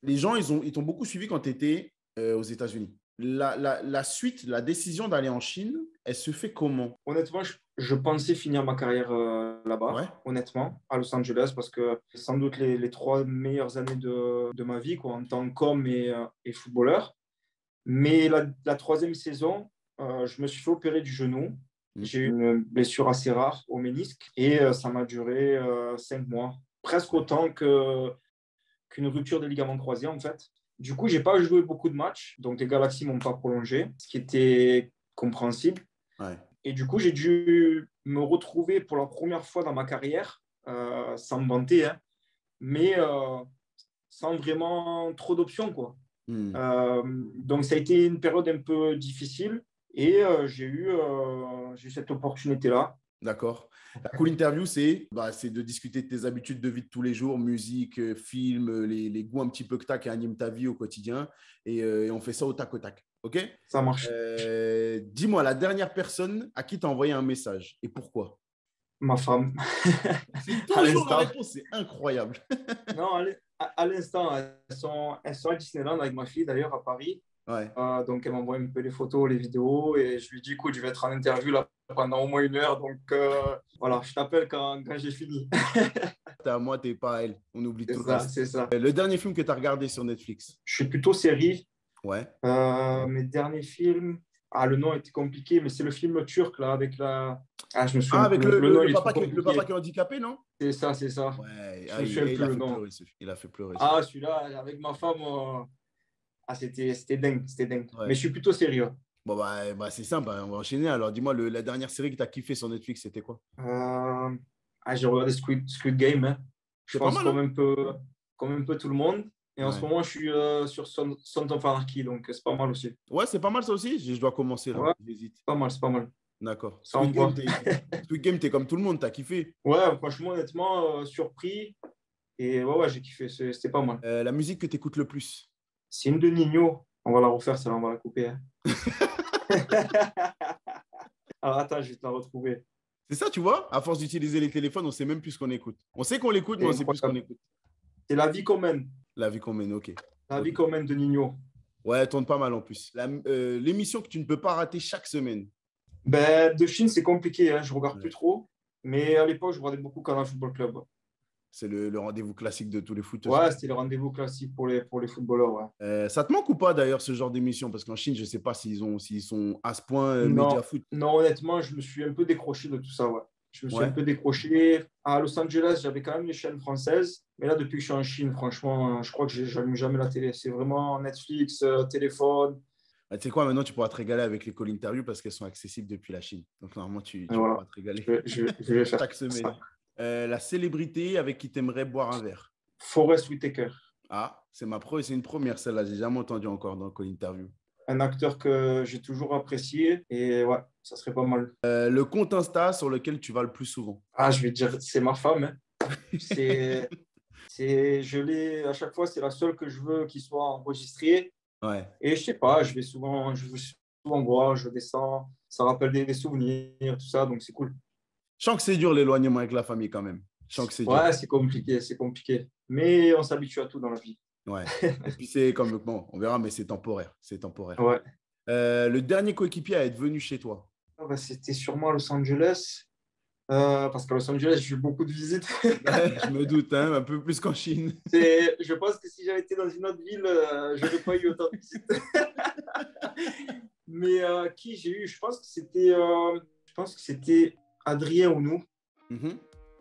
Les gens, ils t'ont beaucoup suivi quand tu étais aux États-Unis. La suite, la décision d'aller en Chine, elle se fait comment? Honnêtement, je pensais finir ma carrière là-bas, ouais. Honnêtement, à Los Angeles, parce que c'est sans doute les 3 meilleures années de ma vie, quoi, en tant qu'homme et footballeur. Mais la 3e saison, je me suis fait opérer du genou. J'ai eu une blessure assez rare au ménisque et ça m'a duré 5 mois, presque autant qu'une rupture des ligaments croisés, en fait. Du coup, je n'ai pas joué beaucoup de matchs, donc les Galaxies ne m'ont pas prolongé, ce qui était compréhensible. Ouais. Et du coup, j'ai dû me retrouver pour la première fois dans ma carrière, sans me vanter, hein, mais sans vraiment trop d'options, quoi. Donc, ça a été une période un peu difficile et j'ai eu cette opportunité-là. D'accord. La cool interview, c'est de discuter de tes habitudes de vie de tous les jours, musique, film, les goûts un petit peu que tu as qui animent ta vie au quotidien. Et on fait ça au tac au tac. OK? Ça marche. Dis-moi, la dernière personne à qui tu as envoyé un message et pourquoi? Ma femme. C'est toujours la réponse, c'est incroyable. Non, à l'instant, elles sont à Disneyland avec ma fille, d'ailleurs, à Paris. Ouais. Donc, elle m'envoie un peu les photos, les vidéos et je lui dis, écoute, je vais être en interview là pendant au moins 1 heure. Donc, voilà, je t'appelle quand j'ai fini. T'es à moi, t'es pas à elle. On oublie tout le reste. C'est ça. Le dernier film que tu as regardé sur Netflix? Je suis plutôt série. Ouais. Mes derniers films, le nom était compliqué, mais c'est le film turc là avec la. Je me souviens avec le papa qui est handicapé, non? C'est ça. Ouais. Il a fait pleurer. Celui-là, avec ma femme, c'était dingue. Ouais. Mais je suis plutôt sérieux. Bon, c'est simple, on va enchaîner. Alors, dis-moi, la dernière série que tu as kiffé sur Netflix, c'était quoi? J'ai regardé Squid Game. Hein. Je pense pas mal, comme un peu tout le monde. Et en ce moment, je suis sur Sons of Anarchy, donc c'est pas mal aussi. Ouais, c'est pas mal ça aussi. Je dois commencer là. Ouais, c'est pas mal. D'accord. Squid Game, t'es comme tout le monde, t'as kiffé? Ouais, franchement, honnêtement, surpris. Et ouais, j'ai kiffé, c'était pas mal. La musique que tu écoutes le plus? C'est une de Nino. On va la refaire, celle-là, on va la couper. Hein. Alors attends, je vais te la retrouver. C'est ça, tu vois? À force d'utiliser les téléphones, on ne sait même plus ce qu'on écoute. On sait qu'on l'écoute, mais C'est on ne sait plus ce qu'on incroyable. écoute. C'est La vie qu'on mène. La vie qu'on mène, ok. La Ok. vie qu'on mène de Nino. Ouais, elle tourne pas mal en plus. L'émission que tu ne peux pas rater chaque semaine. Ben, de Chine, c'est compliqué. Hein. Je regarde Ouais. plus trop. Mais à l'époque, je regardais beaucoup Canal Football Club. C'est le rendez-vous classique de tous les footeux. Ouais, c'était le rendez-vous classique pour les footballeurs. Ouais. Ça te manque ou pas d'ailleurs ce genre d'émission? Parce qu'en Chine, je ne sais pas s'ils sont à ce point média Non, foot. non, honnêtement, je me suis un peu décroché de tout ça. Ouais. Je me suis un Ouais. peu décroché. À Los Angeles, j'avais quand même les chaînes françaises. Mais là, depuis que je suis en Chine, franchement, je crois que je n'allume jamais la télé. C'est vraiment Netflix, téléphone. Tu sais quoi, maintenant, tu pourras te régaler avec les call interviews parce qu'elles sont accessibles depuis la Chine. Donc, normalement, tu Voilà. pourras te régaler Je vais faire chaque semaine. ça. La célébrité avec qui tu aimerais boire un verre? Forest Whitaker. Ah, c'est une première, celle-là. Je n'ai jamais entendu encore dans le call interview. Un acteur que j'ai toujours apprécié. Et ouais, ça serait pas mal. Le compte Insta sur lequel tu vas le plus souvent? Ah, je vais te dire, c'est ma femme. Hein. Je l'ai, à chaque fois, c'est la seule que je veux qu'il soit enregistrée. Ouais. Et je sais pas, je vais souvent voir, je descends. Ça rappelle des souvenirs, tout ça, donc c'est cool. Je sens que c'est dur l'éloignement avec la famille quand même. Je sens que c'est dur. Ouais, c'est compliqué. Mais on s'habitue à tout dans la vie. Ouais. Et puis c'est comme, bon, on verra, mais c'est temporaire. C'est temporaire. Ouais. Le dernier coéquipier à être venu chez toi? Ah bah, c'était sûrement à Los Angeles. Parce qu'à Los Angeles, j'ai eu beaucoup de visites. Ouais, je me doute, hein, un peu plus qu'en Chine. Je pense que si j'avais été dans une autre ville, je n'aurais pas eu autant de visites. Mais qui j'ai eu? Je pense que c'était Adrien Ounou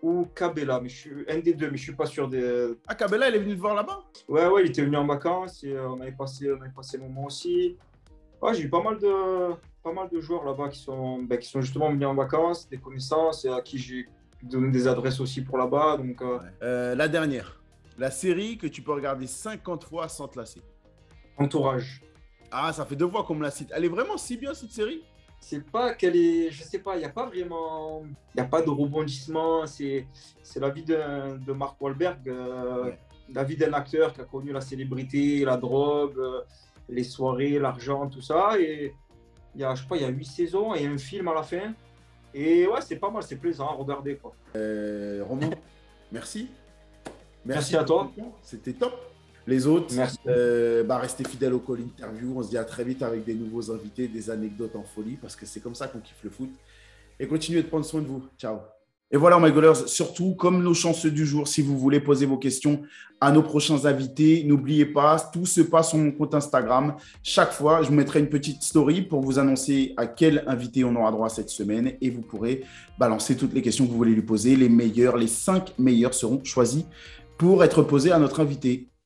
ou Cabella. Mais un des deux, mais je ne suis pas sûr. Ah, Cabella, il est venu te voir là-bas? Ouais, il était venu en vacances et on avait passé le moment aussi. Ouais, j'ai eu pas mal de joueurs là-bas qui sont justement venus en vacances, des connaissances et à qui j'ai donné des adresses aussi pour là-bas. Donc, la dernière, la série que tu peux regarder 50 fois sans te lasser. Entourage. Ah, ça fait 2 fois qu'on me la cite. Elle est vraiment si bien cette série? C'est pas qu'elle est, je sais pas, il n'y a pas vraiment, il n'y a pas de rebondissement. C'est la vie de Mark Wahlberg, la vie d'un acteur qui a connu la célébrité, la drogue, les soirées, l'argent, tout ça. Et il y a 8 saisons et un film à la fin. Et ouais, c'est pas mal, c'est plaisant à regarder, quoi. Romain, merci. Merci à toi. C'était top. Les autres, merci. Restez fidèles au call interview. On se dit à très vite avec des nouveaux invités, des anecdotes en folie, parce que c'est comme ça qu'on kiffe le foot. Et continuez de prendre soin de vous. Ciao. Et voilà, my goalers, surtout, comme nos chanceux du jour, si vous voulez poser vos questions à nos prochains invités, n'oubliez pas, tout se passe sur mon compte Instagram. Chaque fois, je vous mettrai une petite story pour vous annoncer à quel invité on aura droit cette semaine et vous pourrez balancer toutes les questions que vous voulez lui poser. Les 5 meilleurs seront choisis pour être posés à notre invité.